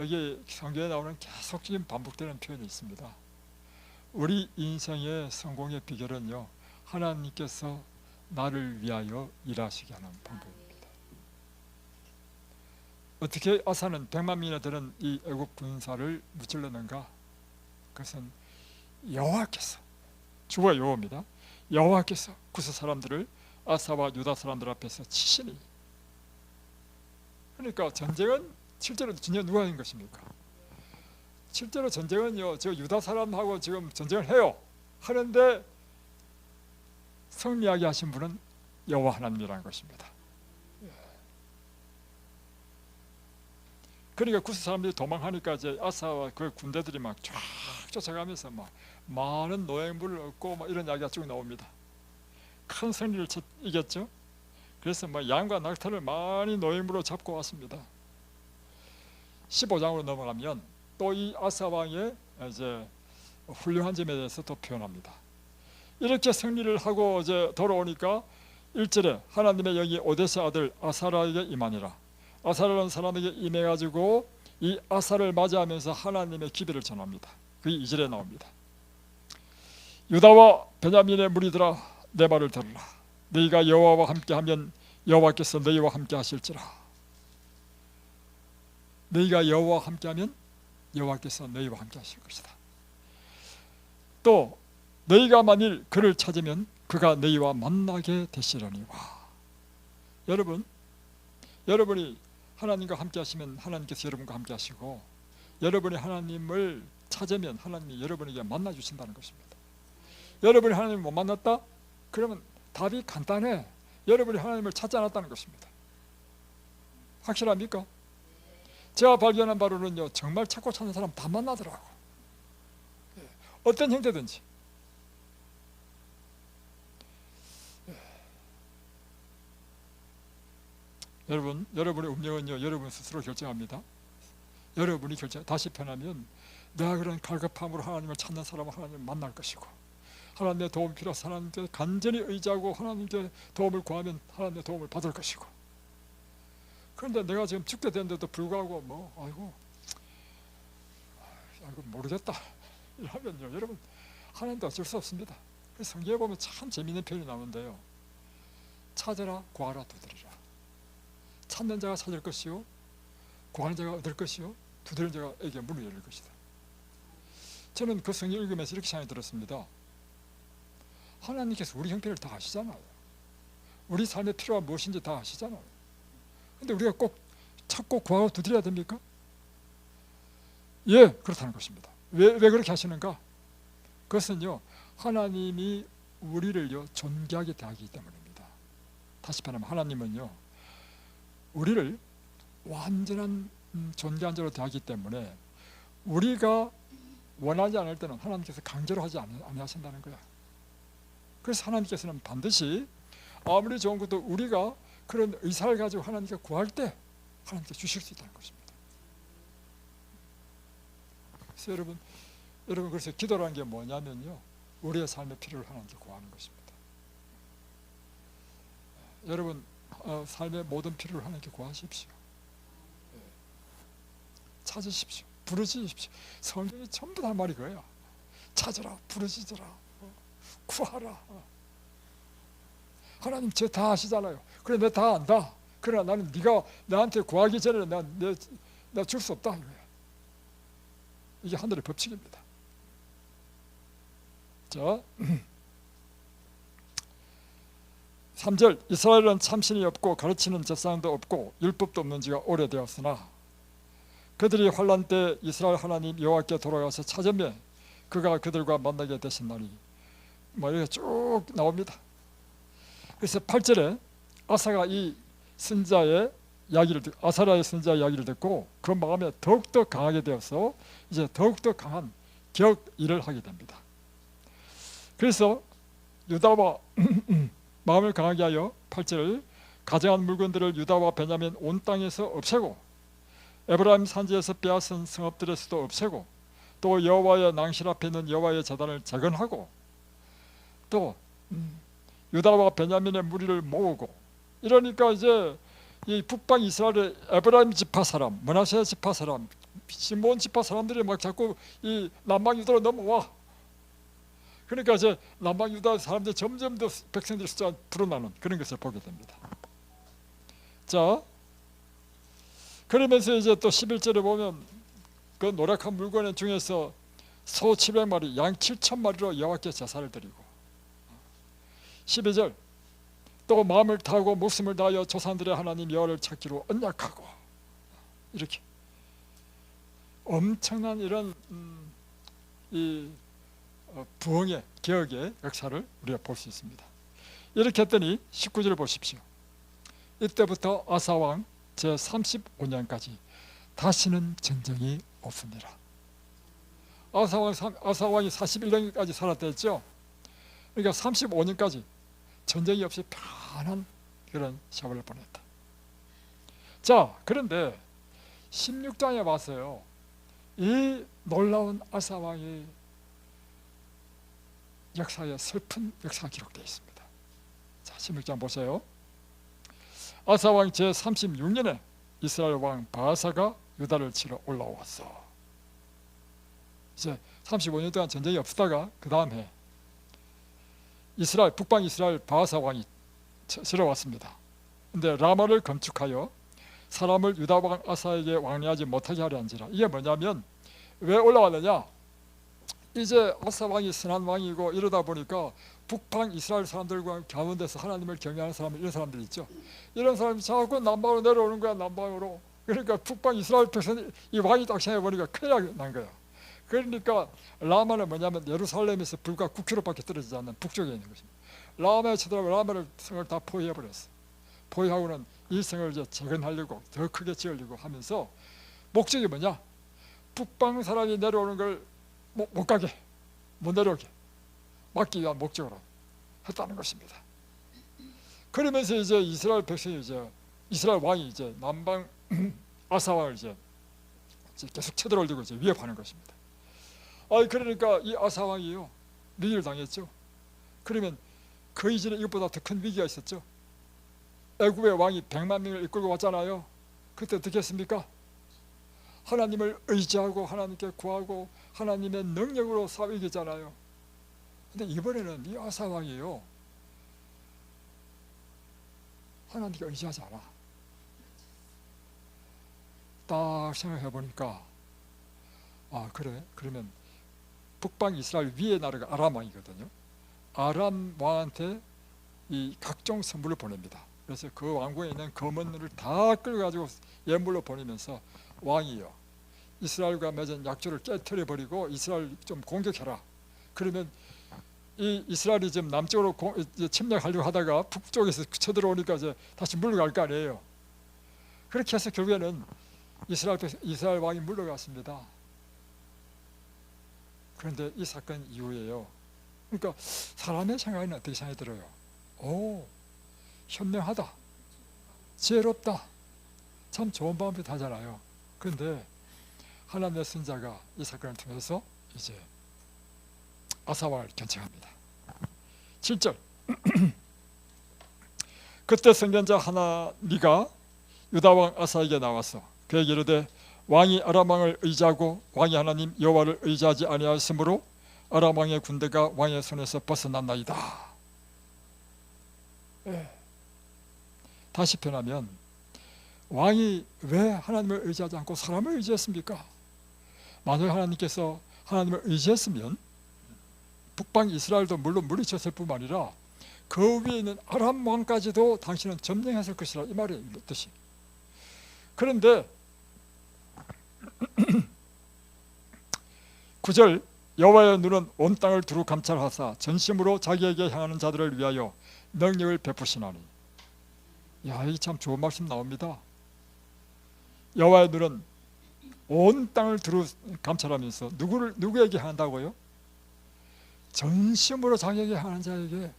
여기 성경에 나오는 계속적인 반복되는 표현이 있습니다. 우리 인생의 성공의 비결은요, 하나님께서 나를 위하여 일하시게 하는 방법입니다. 어떻게 아사는 100만 명이나 되는 이 애국 군사를 무찔렀는가? 그것은 여호와께서, 주가 여호와입니다. 여호와께서 구스 사람들을 아사와 유다 사람들 앞에서 치시니. 그러니까 전쟁은 실제로 진짜 누가 하는 것입니까? 실제로 전쟁은요, 저 유다 사람하고 지금 전쟁을 해요. 하는데 승리하게 하신 분은 여호와 하나님이라는 것입니다. 그러니까 구스 사람들이 도망하니까 이제 아사와 그 군대들이 막 쫙 쫓아가면서 막 많은 노획물을 얻고 막 이런 이야기가 쭉 나옵니다. 큰 승리를 이겼죠. 그래서 막 양과 낙타를 많이 노획물로 잡고 왔습니다. 15장으로 넘어가면 또 이 아사 왕의 이제 훌륭한 점에 대해서 또 표현합니다. 이렇게 승리를 하고 이제 돌아오니까 1절에 하나님의 영이 오데스 아들 아사라에게 임하니라. 아사라는 사람에게 임해가지고 이 아사를 맞이하면서 하나님의 기별을 전합니다. 그게 2절에 나옵니다. 유다와 베냐민의 무리들아, 내 말을 들으라. 너희가 여호와와 함께하면 여호와께서 너희와 함께 하실지라. 너희가 여호와와 함께하면 여호와께서 너희와 함께 하실 것이다. 또 너희가 만일 그를 찾으면 그가 너희와 만나게 되시려니와. 여러분이 하나님과 함께 하시면 하나님께서 여러분과 함께 하시고, 여러분이 하나님을 찾으면 하나님이 여러분에게 만나 주신다는 것입니다. 여러분이 하나님을 못 만났다? 그러면 답이 간단해. 여러분이 하나님을 찾지 않았다는 것입니다. 확실합니까? 제가 발견한 바로는요, 정말 찾고 찾는 사람 다 만나더라고. 어떤 형태든지. 여러분의 운명은요, 여러분 스스로 결정합니다. 여러분이 다시 편하면 내가 그런 갈급함으로 하나님을 찾는 사람은 하나님을 만날 것이고, 하나님의 도움이 필요해서 하나님께 간절히 의지하고 하나님께 도움을 구하면 하나님의 도움을 받을 것이고, 그런데 내가 지금 죽게 됐는데도 불구하고 아이고 모르겠다 이러면요, 여러분 하나님도 어쩔 수 없습니다. 그래서 성경에 보면 참 재미있는 표현이 나오는데요, 찾으라 구하라 두드리라. 찾는 자가 찾을 것이요, 구하는 자가 얻을 것이요, 두드리는 자에게 문을 열릴 것이다. 저는 그 성경 읽으면서 이렇게 생각이 들었습니다. 하나님께서 우리 형편을 다 아시잖아요. 우리 삶의 필요가 무엇인지 다 아시잖아요. 근데 우리가 꼭 찾고 구하고 두드려야 됩니까? 예, 그렇다는 것입니다. 왜 그렇게 하시는가? 그것은요, 하나님이 우리를요 존귀하게 대하기 때문입니다. 다시 말하면 하나님은요 우리를 완전한 존귀한 자로 대하기 때문에 우리가 원하지 않을 때는 하나님께서 강제로 하지 아니하신다는 거야. 그래서 하나님께서는 반드시 아무리 좋은 것도 우리가 그런 의사를 가지고 하나님께 구할 때 하나님께 주실 수 있다는 것입니다. 그래서 여러분 그래서 기도라는 게 뭐냐면요, 우리의 삶의 필요를 하나님께 구하는 것입니다. 여러분 삶의 모든 필요를 하나님께 구하십시오. 찾으십시오. 부르짖으십시오. 성경이 전부 다 말이 그거예요. 찾으라, 부르짖으라, 구하라. 하나님 저 다 아시잖아요. 그래 내가 다 안다. 그러나 나는 네가 나한테 구하기 전에 내가 줄 수 없다 이거야. 이게 하늘의 법칙입니다. 자, 3절 이스라엘은 참신이 없고 가르치는 제사장도 없고 율법도 없는 지가 오래되었으나 그들이 환난 때 이스라엘 하나님 여호와께 돌아가서 찾으며 그가 그들과 만나게 되신 날이 뭐 이렇게 쭉 나옵니다. 그래서 8절에 아사가 이 선자의 이야기를 듣고 아사라의 선자 이야기를 듣고 그 마음에 더욱더 강하게 되어서 이제 더욱더 강한 격 일을 하게 됩니다. 그래서 유다와 마음을 강하게 하여 8절 가져간 물건들을 유다와 베냐민 온 땅에서 없애고 에브라임 산지에서 빼앗은 성읍들에서도 없애고 또 여호와의 낭실 앞에 있는 여호와의 제단을 재건하고 또 유다와 베냐민의 무리를 모으고 이러니까 이제 이 북방 이스라엘의 에브라임 지파 사람, 므낫세 지파 사람, 시몬 지파 사람들이 막 자꾸 이 남방 유다로 넘어와. 그러니까 이제 남방 유다 사람들이 점점 더 백성들이 숫자 불어나는 그런 것을 보게 됩니다. 자, 그러면서 이제 또 11절에 보면 그 노력한 물건 중에서 소 700마리, 양 7,000마리로 여호와께 제사를 드리고 12절 또 마음을 다하고 목숨을 다하여 조상들의 하나님 여호와를 찾기로 언약하고 이렇게 엄청난 이런 이 부흥의 개혁의 역사를 우리가 볼 수 있습니다. 이렇게 했더니 19절 보십시오. 이때부터 아사왕 제35년까지 다시는 전쟁이 없습니다. 아사왕이 41년까지 살았다 했죠. 그러니까 35년까지 전쟁이 없이 편한 그런 세월을 보냈다. 자, 그런데 16장에 와서요 이 놀라운 아사왕의 역사에 슬픈 역사가 기록되어 있습니다. 자, 16장 보세요. 아사왕 제36년에 이스라엘 왕 바아사가 유다를 치러 올라왔어. 이제 35년 동안 전쟁이 없다가 그 다음 해 이스라엘 북방 이스라엘 바아사 왕이 치러 왔습니다. 근데 라마를 건축하여 사람을 유다 왕 아사에게 왕래하지 못하게 하려 한지라. 이게 뭐냐면 왜 올라왔느냐? 이제 아사 왕이 선한 왕이고 이러다 보니까 북방 이스라엘 사람들과 가운데서 하나님을 경외하는 사람 이런 사람들 있죠. 이런 사람이 자꾸 남방으로 내려오는 거야. 남방으로. 그러니까 북방 이스라엘 백성이 이 왕이 딱 생각해 보니까 큰일 난 거야. 그러니까 라마는 뭐냐면 예루살렘에서 불과 9km밖에 떨어지지 않는 북쪽에 있는 것입니다. 라마에 쳐들어가고 라마를 성을 다 포위해버렸어. 포위하고는 이 성을 이제 재건하려고 더 크게 지으려고 하면서 목적이 뭐냐? 북방 사람이 내려오는 걸 못 가게, 못 내려오게 막기 위한 목적으로 했다는 것입니다. 그러면서 이제 이스라엘 백성이 이제 이스라엘 왕이 이제 남방 아사왕을 이제 계속 쳐들어오려고 이제 위협하는 것입니다. 그러니까 이 아사왕이요 위기를 당했죠. 그러면 그 이전에 이것보다 더 큰 위기가 있었죠. 애굽의 왕이 100만 명을 이끌고 왔잖아요. 그때 어떻게 했습니까? 하나님을 의지하고 하나님께 구하고 하나님의 능력으로 싸워 이겼잖아요. 근데 이번에는 이 아사왕이요 하나님께 의지하지 않아. 딱 생각해 보니까 그래? 그러면 북방 이스라엘 위의 나라가 아람 왕이거든요. 아람 왕한테 이 각종 선물을 보냅니다. 그래서 그 왕궁에 있는 검은 눈을 다 끌어가지고 예물로 보내면서 왕이요 이스라엘과 맺은 약조를 깨트려 버리고 이스라엘 좀 공격해라. 그러면 이 이스라엘이 지금 남쪽으로 침략하려고 하다가 북쪽에서 쳐들어오니까 이제 다시 물러갈 거 아니에요. 그렇게 해서 결국에는 이스라엘 왕이 물러갔습니다. 그런데 이 사건 이후에요. 그러니까 사람의 생각에는 어떻게 생각이 들어요? 현명하다, 지혜롭다, 참 좋은 방법이 다잖아요. 그런데 하나님의 선자가 이 사건을 통해서 이제 아사왕을 견책합니다. 7절 그때 선견자 하나니가 유다왕 아사에게 나와서 그에게 이르되 왕이 아람 왕을 의지하고 왕이 하나님 여호와를 의지하지 아니하였으므로 아람 왕의 군대가 왕의 손에서 벗어났나이다. 다시 표현하면 왕이 왜 하나님을 의지하지 않고 사람을 의지했습니까? 만약 하나님께서 하나님을 의지했으면 북방 이스라엘도 물론 물리쳤을 뿐만 아니라 그 위에 있는 아람 왕까지도 당신은 점령했을 것이라 이 말의 뜻이. 그런데 9절 여호와의 눈은 온 땅을 두루 감찰하사 전심으로 자기에게 향하는 자들을 위하여 능력을 베푸시나니. 야, 이게 참 좋은 말씀 나옵니다. 여호와의 눈은 온 땅을 두루 감찰하면서 누구에게 향한다고요? 전심으로 자기에게 향하는 자에게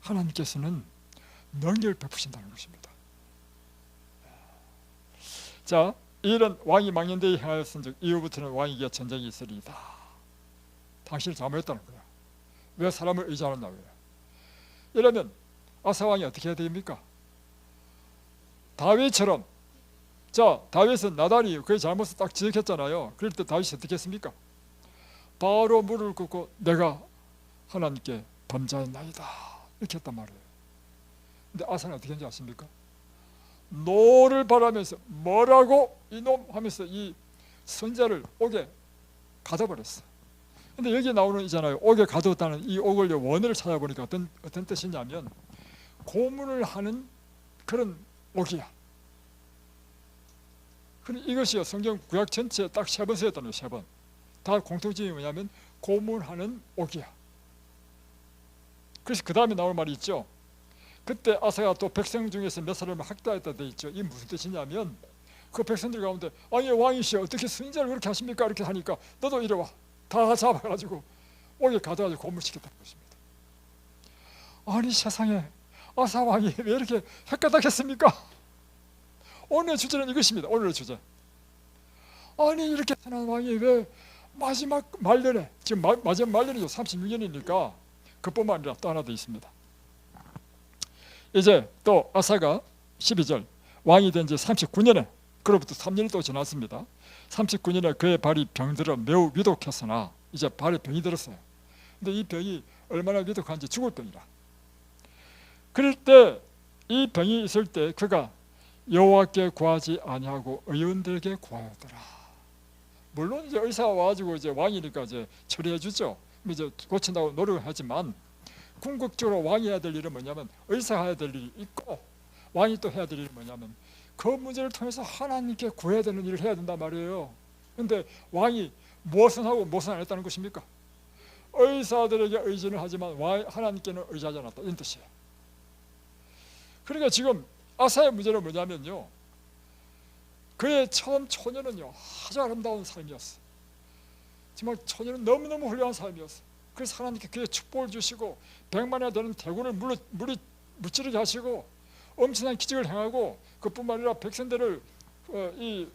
하나님께서는 능력을 베푸신다는 것입니다. 자, 이런 왕이 망년대에 행하였은즉 이후부터는 왕에게 전쟁이 있으리이다. 당신을 잘못했다는 거야. 왜 사람을 의지하느냐. 이러면 아사 왕이 어떻게 해야 됩니까? 다윗처럼. 자, 다윗은 나단이 그의 잘못을 딱 지적했잖아요. 그럴 때 다윗이 어떻게 했습니까? 바로 무릎을 꿇고 내가 하나님께 범죄했나이다 이렇게 했단 말이에요. 근데 아사는 어떻게 했는지 아십니까? 노를 바라면서 뭐라고 이놈 하면서 이 선자를 옥에 가둬버렸어. 근데 여기 나오는 이잖아요. 옥에 가두었다는 이 옥을 원어를 찾아보니까 어떤 뜻이냐면 고문을 하는 그런 옥이야. 이것이요 성경 구약 전체에 딱 3번 쓰였다는 거예요. 3번. 다 공통점이 뭐냐면 고문하는 옥이야. 그래서 그 다음에 나올 말이 있죠. 그때 아사가 또 백성 중에서 몇 사람을 학대했다 돼 있죠. 이게 무슨 뜻이냐면 그 백성들 가운데 아니 왕이시여 어떻게 승자를 그렇게 하십니까? 이렇게 하니까 너도 이리 와. 다 잡아가지고 옥에 가둬가지고 고문시켰다는 것입니다. 아니 세상에 아사 왕이 왜 이렇게 헷갈렸겠습니까? 오늘의 주제는 이것입니다. 오늘의 주제. 아니 이렇게 선한 왕이 왜 마지막 말년에 지금 마지막 말년이죠. 36년이니까 그뿐만 아니라 또 하나 더 있습니다. 이제 또 아사가 12절 왕이 된 지 39년에 그로부터 3년이 또 지났습니다. 39년에 그의 발이 병들어 매우 위독했으나 이제 발에 병이 들었어요. 근데 이 병이 얼마나 위독한지 죽을 병이라. 그럴 때 이 병이 있을 때 그가 여호와께 구하지 아니하고 의원들에게 구하였더라. 물론 이제 의사가 와가지고 이제 왕이니까 이제 처리해 주죠. 이제 고친다고 노력하지만 궁극적으로 왕이 해야 될 일은 뭐냐면 의사가 해야 될 일이 있고 왕이 또 해야 될 일은 뭐냐면 그 문제를 통해서 하나님께 구해야 되는 일을 해야 된단 말이에요. 그런데 왕이 무엇은 하고 무엇은 안 했다는 것입니까? 의사들에게 의지는 하지만 하나님께는 의지하지 않았다 이런 뜻이에요. 그러니까 지금 아사의 문제는 뭐냐면요, 그의 처음 초년은요 아주 아름다운 삶이었어. 정말 초년은 너무너무 훌륭한 삶이었어. 그래서 하나님께 그의 축복을 주시고 100만이나 되는 대군을 무찌르게 하시고 엄청난 기적을 행하고 그뿐만 아니라 백성들을 이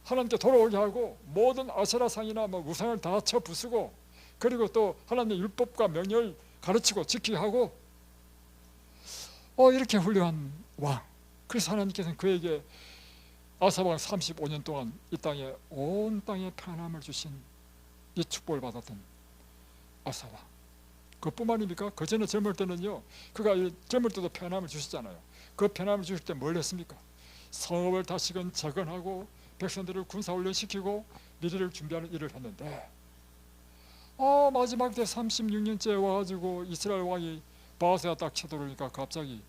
하나님께 돌아오게 하고 모든 아세라상이나 뭐 우상을 다 쳐부수고 그리고 또 하나님의 율법과 명령을 가르치고 지키게 하고 이렇게 훌륭한 왕. 그래서 하나님께서는 그에게 아사왕 35년 동안 이 땅에 온 땅에 평안함을 주신 이 축복을 받았던 아사왕. 그뿐만입니까? 그 전에 젊을 때는요 그가 젊을 때도 평안함을 주셨잖아요. 그 평안함을 주실 때 뭘 했습니까? 성읍을 다시금 재건하고 백성들을 군사훈련시키고 미래를 준비하는 일을 했는데 마지막 때 36년째 와가지고 이스라엘 왕이 바하스가 딱 쳐들어오니까 갑자기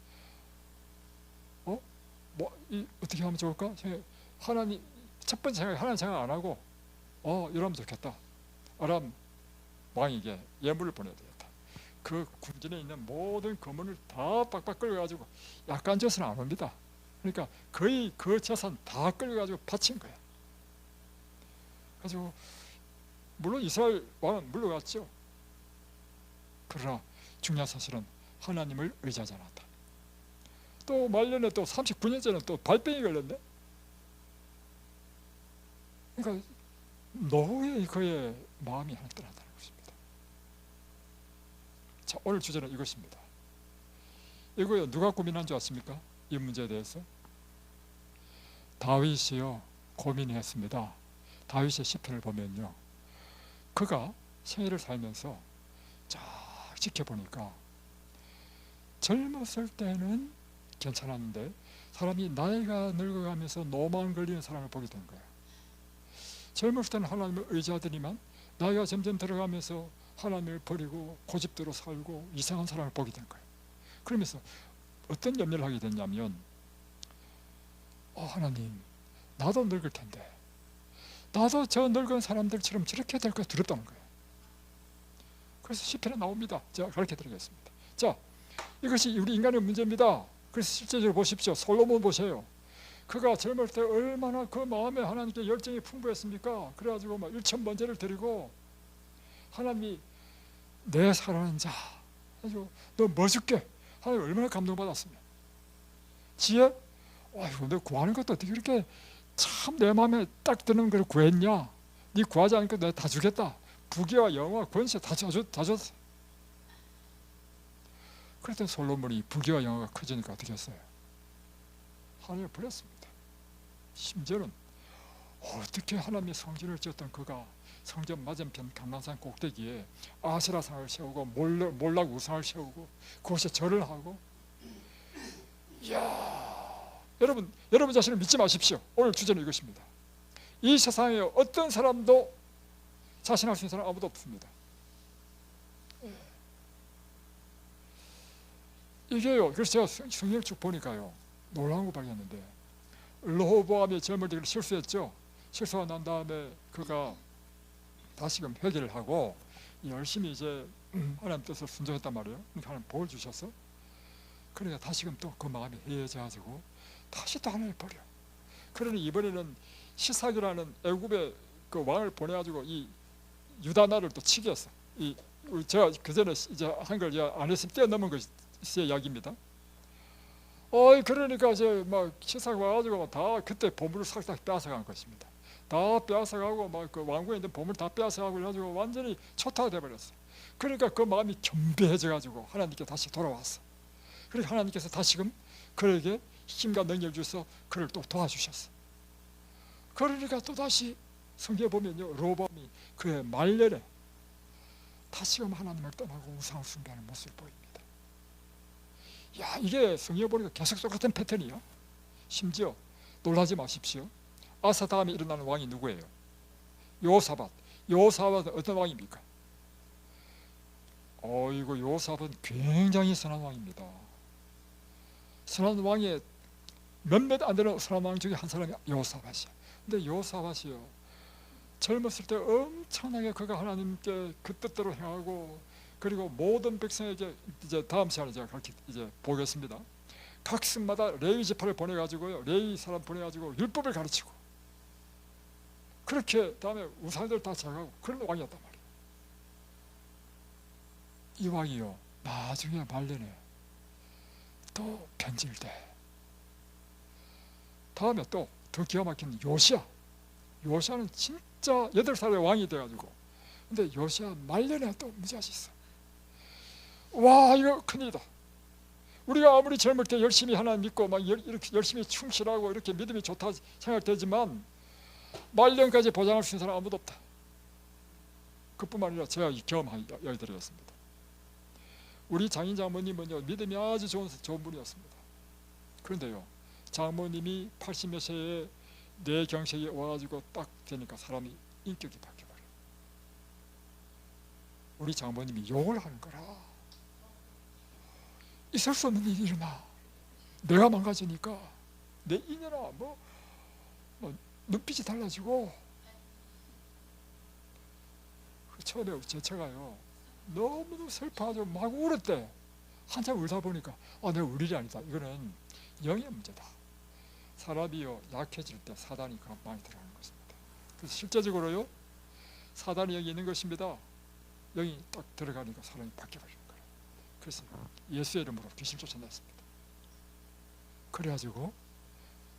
어떻게 하면 좋을까? 하나님 첫 번째 생각 하나님 생각 안 하고 이러면 좋겠다. 아람 왕에게 예물을 보내야 되겠다. 그 궁전에 있는 모든 금은을 다 빡빡 끌어가지고 약간 져서는 안 옵니다. 그러니까 거의 그 재산 다 끌어가지고 바친 거야. 그래가지고 물론 이스라엘 왕은 물러갔죠. 그러나 중요한 사실은 하나님을 의지하지 않았다. 또 말년에 또 39년째는 또 발병이 걸렸네. 그러니까 노후에 그의 마음이 하나 떠난다는 것입니다. 자, 오늘 주제는 이것입니다. 이거요, 누가 고민한 줄 아십니까? 이 문제에 대해서 다윗이요 고민했습니다. 다윗의 시편을 보면요, 그가 생애를 살면서 쫙 지켜보니까 젊었을 때는 괜찮았는데 사람이 나이가 늙어가면서 노만 걸리는 사람을 보게 된 거예요. 젊었을 때는 하나님을 의지하더니만 나이가 점점 들어가면서 하나님을 버리고 고집대로 살고 이상한 사람을 보게 된 거예요. 그러면서 어떤 염려를 하게 됐냐면, 하나님, 나도 늙을 텐데 나도 저 늙은 사람들처럼 저렇게 될까 두렵다는 거예요. 그래서 시편에 나옵니다. 제가 가르쳐 드리겠습니다. 자, 이것이 우리 인간의 문제입니다. 그래서 실제적으로 보십시오. 솔로몬 보세요. 그가 젊을 때 얼마나 그 마음에 하나님께 열정이 풍부했습니까? 그래가지고 막 1,000번제를 드리고, 하나님이 내 사랑하는 자, 아주 너 뭐 줄게? 하나님 얼마나 감동받았으면. 지혜? 아이고, 너 구하는 것도 어떻게 그렇게 참 내 마음에 딱 드는 걸 구했냐? 네 구하지 않으니까 내가 다 주겠다. 부귀와 영화, 권세 다 줬어. 그랬더니 솔로몬이 부귀와 영화가 커지니까 어떻게 했어요? 하나님을 버렸습니다. 심지어는 어떻게 하나님의 성전을 지었던 그가 성전 맞은편 감람산 꼭대기에 아세라상을 세우고 몰락 우상을 세우고 그곳에 절을 하고, 이야, 여러분 자신을 믿지 마십시오. 오늘 주제는 이것입니다. 이 세상에 어떤 사람도 자신할 수 있는 사람 아무도 없습니다. 이게요, 그래서 제가 성경을 쭉 보니까요, 놀라운 거 발견했는데, 르호보암이 젊을 때 실수했죠. 실수가 난 다음에 그가 다시금 회개를 하고 열심히 이제 하나님 뜻을 순종했단 말이에요. 그러니까 하나님 복을 주셔서, 그러니까 다시금 또 그 마음이 해져가지고 다시 또 하나님을 버려. 그러니 이번에는 시삭이라는 애굽의 그 왕을 보내가지고 이 유다 나라를 또 치게 했어. 제가 그 전에 이제 한 걸 안 했으면 뛰어넘은 것의 이야기입니다. 그러니까 이제 막 시삭 와가지고 다 그때 보물을 싹 다 빼앗아간 것입니다. 다 빼앗아가고 막 그 왕궁에 있는 보물 다 빼앗아가고 그래가지고 완전히 초토화 돼버렸어. 그러니까 그 마음이 겸비해져가지고 하나님께 다시 돌아왔어. 그러니까 하나님께서 다시금 그에게 힘과 능력을 주셔서 그를 또 도와주셨어. 그러니까 또 다시 성경에 보면요, 르호보암이 그의 말년에 다시금 하나님을 떠나고 우상을 숭배하는 모습을 보입니다. 야, 이게 성경에 보니까 계속 똑같은 패턴이요. 심지어 놀라지 마십시오. 아사 다음에 일어나는 왕이 누구예요? 여호사밧. 여호사밧은 어떤 왕입니까? 이거 여호사밧은 굉장히 선한 왕입니다. 선한 왕의 몇몇 안 되는 선한 왕 중에 한 사람이 여호사밧이야. 근데 여호사밧이요, 젊었을 때 엄청나게 그가 하나님께 그 뜻대로 행하고, 그리고 모든 백성에게, 이제 다음 시간에 제가 그렇게 이제 보겠습니다. 각 성마다 레위 지파를 보내가지고요, 레위 사람 보내가지고 율법을 가르치고, 그렇게 다음에 우상들 다 제거하고 그런 왕이었단 말이에요. 이 왕이요, 나중에 말년에 또 변질돼. 다음에 또 더 기가 막힌 요시야. 요시야는 진짜 8살의 왕이 돼가지고, 근데 요시야 말년에 또 문제가 있어. 와, 이거 큰일이다. 우리가 아무리 젊을 때 열심히 하나님 믿고 막 이렇게 열심히 충실하고 이렇게 믿음이 좋다 생각되지만 말년까지 보장할 수 있는 사람 아무도 없다. 그뿐만 아니라 제가 경험한 이야기 드리겠습니다. 우리 장인 장모님은요, 믿음이 아주 좋은 분이었습니다. 그런데요, 장모님이 80몇 세에 뇌경색이 와가지고 딱 되니까 사람이 인격이 바뀌어버려요. 우리 장모님이 욕을 하는 거라. 있을 수 없는 일이 일어나. 내가 망가지니까 내 인연아 뭐 눈빛이 달라지고. 처음에 제 처가요, 너무너무 슬퍼하죠. 막 울었대. 한참 울다 보니까 내가 울 일이 아니다. 이거는 영의 문제다. 사람이요, 약해질 때 사단이 많이 들어가는 것입니다. 그래서 실제적으로요, 사단이 여기 있는 것입니다. 영이 딱 들어가니까 사람이 바뀌어버리는 거예요. 그래서 예수의 이름으로 귀신 쫓아냈습니다. 그래가지고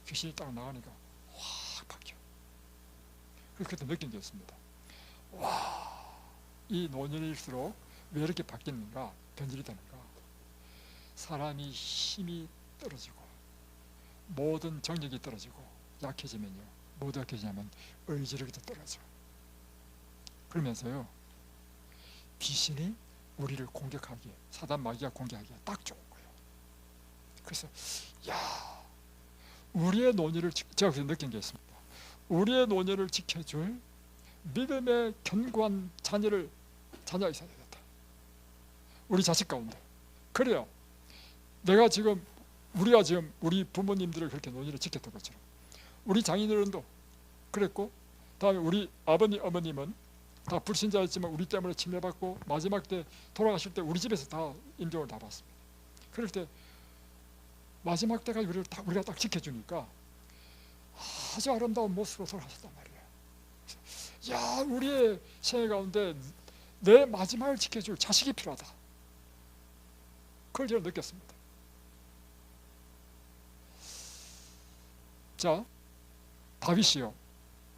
귀신이 딱 나가니까 확 바뀌어. 그때 느낀 게 있습니다. 와, 이 노년일수록 왜 이렇게 바뀌는가, 변질이 되는가. 사람이 힘이 떨어지고 모든 정력이 떨어지고 약해지면요, 모두 약해지냐면 의지력도 떨어져. 그러면서요, 귀신이 우리를 공격하기에, 사단 마귀가 공격하기에 딱 좋은 거예요. 그래서 우리의 논의를, 제가 그래서 느낀 게 있습니다. 우리의 논의를 지켜줄 믿음의 견고한 자녀가 있어야 되겠다, 우리 자식 가운데. 그래야 우리가 지금 우리 부모님들을 그렇게 논의를 지켰던 것처럼 우리 장인어른도 그랬고, 다음에 우리 아버님 어머님은 다 불신자였지만 우리 때문에 침해받고 마지막 때 돌아가실 때 우리 집에서 다 임종을 다 받습니다. 그럴 때 마지막 때까지 우리가 딱 지켜주니까 아주 아름다운 모습으로 돌아가셨단 말이에요. 우리의 생애 가운데 내 마지막을 지켜줄 자식이 필요하다, 그걸 제가 느꼈습니다. 자, 다윗이요,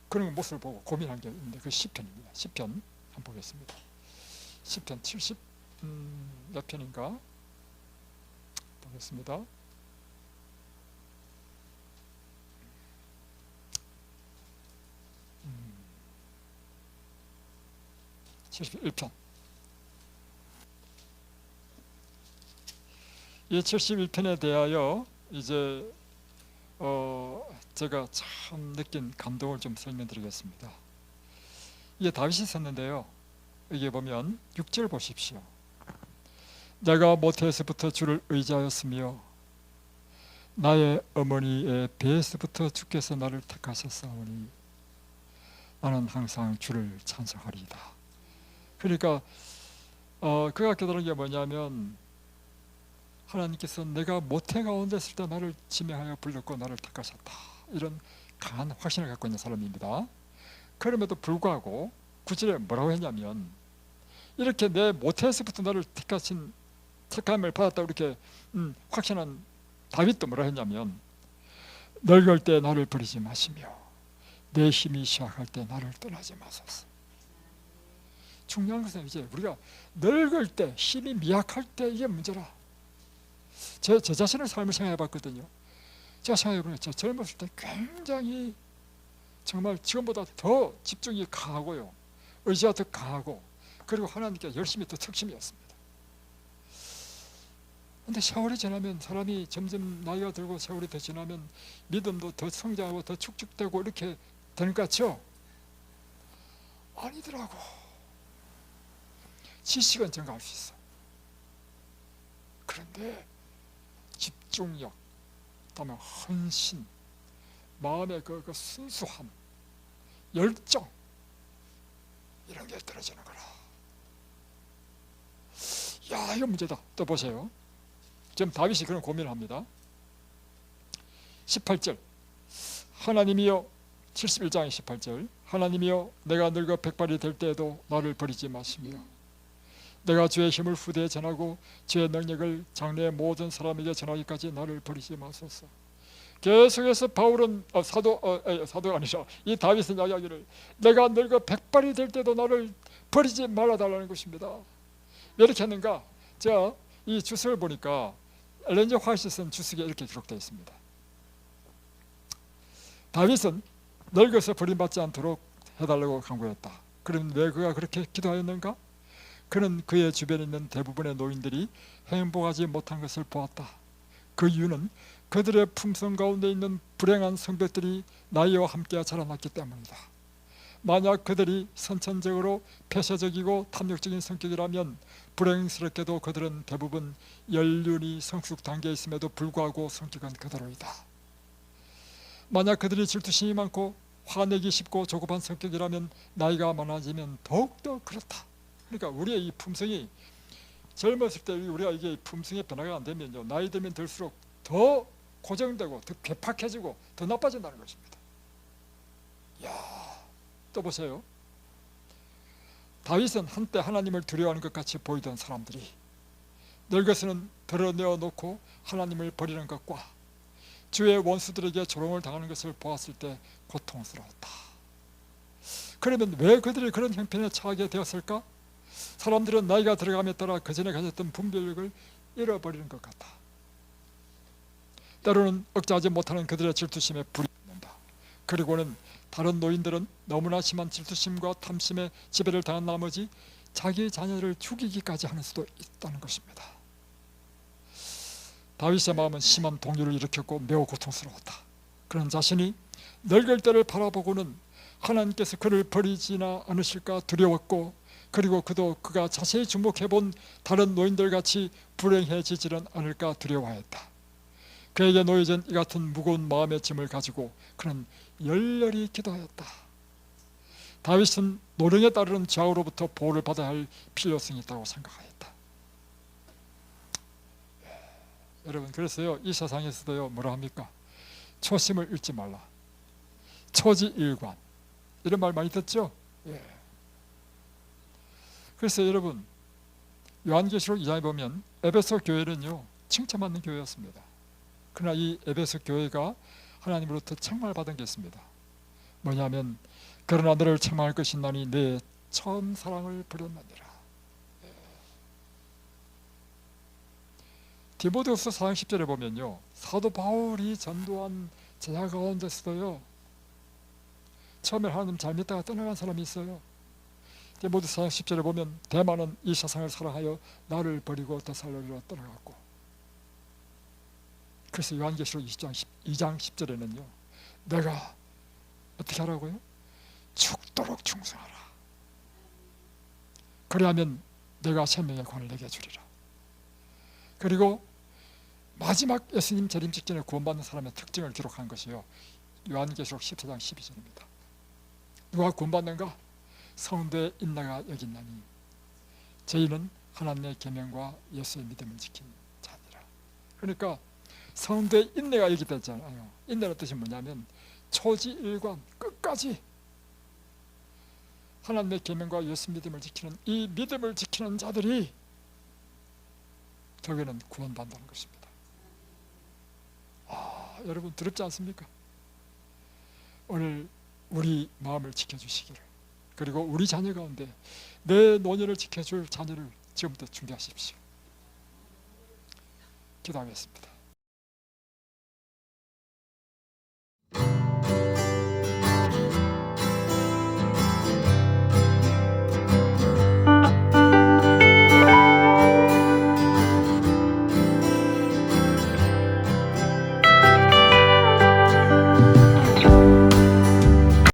그런 모습을 보고 고민한 게 있는데 그 시편입니다. 시편 한번 보겠습니다. 시편 70 몇 편인가 보겠습니다. 71편. 이 71편에 대하여 이제 제가 참 느낀 감동을 좀 설명드리겠습니다. 이게 다윗이 썼는데요, 여기 보면 6절 보십시오. 내가 모태에서부터 주를 의지하였으며 나의 어머니의 배에서부터 주께서 나를 택하셨사오니 나는 항상 주를 찬송하리이다. 그러니까 그가 깨달은 게 뭐냐면, 하나님께서 내가 모태 가운데 있을 때 나를 지명하여 불렀고 나를 택하셨다, 이런 강한 확신을 갖고 있는 사람입니다. 그럼에도 불구하고 9절에 뭐라고 했냐면, 이렇게 내 모태에서부터 나를 택함을 받았다 이렇게 확신한 다윗도 뭐라 했냐면, 늙을 때 나를 버리지 마시며 내 힘이 시약할 때 나를 떠나지 마소서. 중요한 것은 이제 우리가 늙을 때, 힘이 미약할 때, 이게 문제라. 제 자신의 삶을 생각해 봤거든요. 제가 생각해 보면 제가 젊었을 때 굉장히 정말 지금보다 더 집중이 강하고요, 의지가 더 강하고, 그리고 하나님께 열심히 더 특심이었습니다. 근데 세월이 지나면 사람이 점점 나이가 들고 세월이 더 지나면 믿음도 더 성장하고 더 축축되고 이렇게 되는 것 같죠? 아니더라고. 지식은 증가할 수 있어. 그런데 집중력, 그다음에 헌신, 마음의 그 순수함, 열정, 이런 게 떨어지는 거라. 이거 문제다. 또 보세요. 지금 다윗이 그런 고민을 합니다. 18절. 하나님이여, 71장의 18절. 하나님이여, 내가 늙어 백발이 될 때에도 나를 버리지 마시며 내가 주의 힘을 후대에 전하고 주의 능력을 장래의 모든 사람에게 전하기까지 나를 버리지 마소서. 계속해서 바울은 사도가 아니라 이 다윗의 이야기를, 내가 늙어 백발이 될 때도 나를 버리지 말아달라는 것입니다. 왜 이렇게 했는가? 제가 이 주석을 보니까 엘렌 G 화이트 쓴 주석에 이렇게 기록되어 있습니다. 다윗은 늙어서 버림받지 않도록 해달라고 간구했다. 그럼 왜 그가 그렇게 기도하였는가? 그는 그의 주변에 있는 대부분의 노인들이 행복하지 못한 것을 보았다. 그 이유는 그들의 품성 가운데 있는 불행한 성벽들이 나이와 함께 자라났기 때문이다. 만약 그들이 선천적으로 폐쇄적이고 탐욕적인 성격이라면 불행스럽게도 그들은 대부분 연륜이 성숙 단계에 있음에도 불구하고 성격은 그대로이다. 만약 그들이 질투심이 많고 화내기 쉽고 조급한 성격이라면 나이가 많아지면 더욱더 그렇다. 그러니까 우리의 이 품성이 젊었을 때 우리가 이게 품성의 변화가 안 되면요, 나이 들면 들수록 더 고정되고 더 괴팍해지고 더 나빠진다는 것입니다. 또 보세요. 다윗은 한때 하나님을 두려워하는 것 같이 보이던 사람들이 늙어서는 드러내어 놓고 하나님을 버리는 것과 주의 원수들에게 조롱을 당하는 것을 보았을 때 고통스러웠다. 그러면 왜 그들이 그런 형편에 처하게 되었을까? 사람들은 나이가 들어감에 따라 그전에 가졌던 분별력을 잃어버리는 것 같아. 때로는 억제하지 못하는 그들의 질투심에 불이 붙는다. 그리고는 다른 노인들은 너무나 심한 질투심과 탐심에 지배를 당한 나머지 자기 자녀를 죽이기까지 하는 수도 있다는 것입니다. 다윗의 마음은 심한 동요를 일으켰고 매우 고통스러웠다. 그는 자신이 늙을 때를 바라보고는 하나님께서 그를 버리지나 않으실까 두려웠고, 그리고 그가 자세히 주목해본 다른 노인들같이 불행해지지는 않을까 두려워했다. 그에게 놓여진 이 같은 무거운 마음의 짐을 가지고 그는 열렬히 기도하였다. 다윗은 노령에 따르는 좌우로부터 보호를 받아야 할 필요성이 있다고 생각하였다. 여러분, 그래서요, 이 세상에서도요, 뭐라 합니까? 초심을 잃지 말라, 초지일관, 이런 말 많이 듣죠? 예. 그래서 여러분, 요한계시록 2장에 보면 에베소 교회는요, 칭찬받는 교회였습니다. 그러나 이 에베소 교회가 하나님으로부터 책망받은 게 있습니다. 뭐냐면, 그러나 너를 책망할 것이나니 내 처음 사랑을 버렸느니라. 디모데후서 4장 10절에 보면요, 사도 바울이 전도한 제자 가운데서도요, 처음에 하나님 잘 믿다가 떠나간 사람이 있어요. 디모데후서 4장 10절에 보면 대만은 이 세상을 사랑하여 나를 버리고 데살로니가로 떠나갔고, 그래서 요한계시록 2장 10절에는요, 내가 어떻게 하라고요? 죽도록 충성하라. 그리하면 내가 생명의 관을 내게 주리라. 그리고 마지막 예수님 재림 직전에 구원받는 사람의 특징을 기록한 것이요, 요한계시록 14장 12절입니다. 누가 구원받는가? 성도의 인내가 여기 있나니 저희는 하나님의 계명과 예수의 믿음을 지킨 자니라. 그러니까 성도의 인내가 여기 있잖아요. 인내의 뜻이 뭐냐면 초지일관, 끝까지 하나님의 계명과 예수 믿음을 지키는, 이 믿음을 지키는 자들이 저기는 구원받는다는 것입니다. 여러분, 두렵지 않습니까? 오늘 우리 마음을 지켜주시기를, 그리고 우리 자녀 가운데 내 노년을 지켜줄 자녀를 지금부터 준비하십시오. 기도하겠습니다.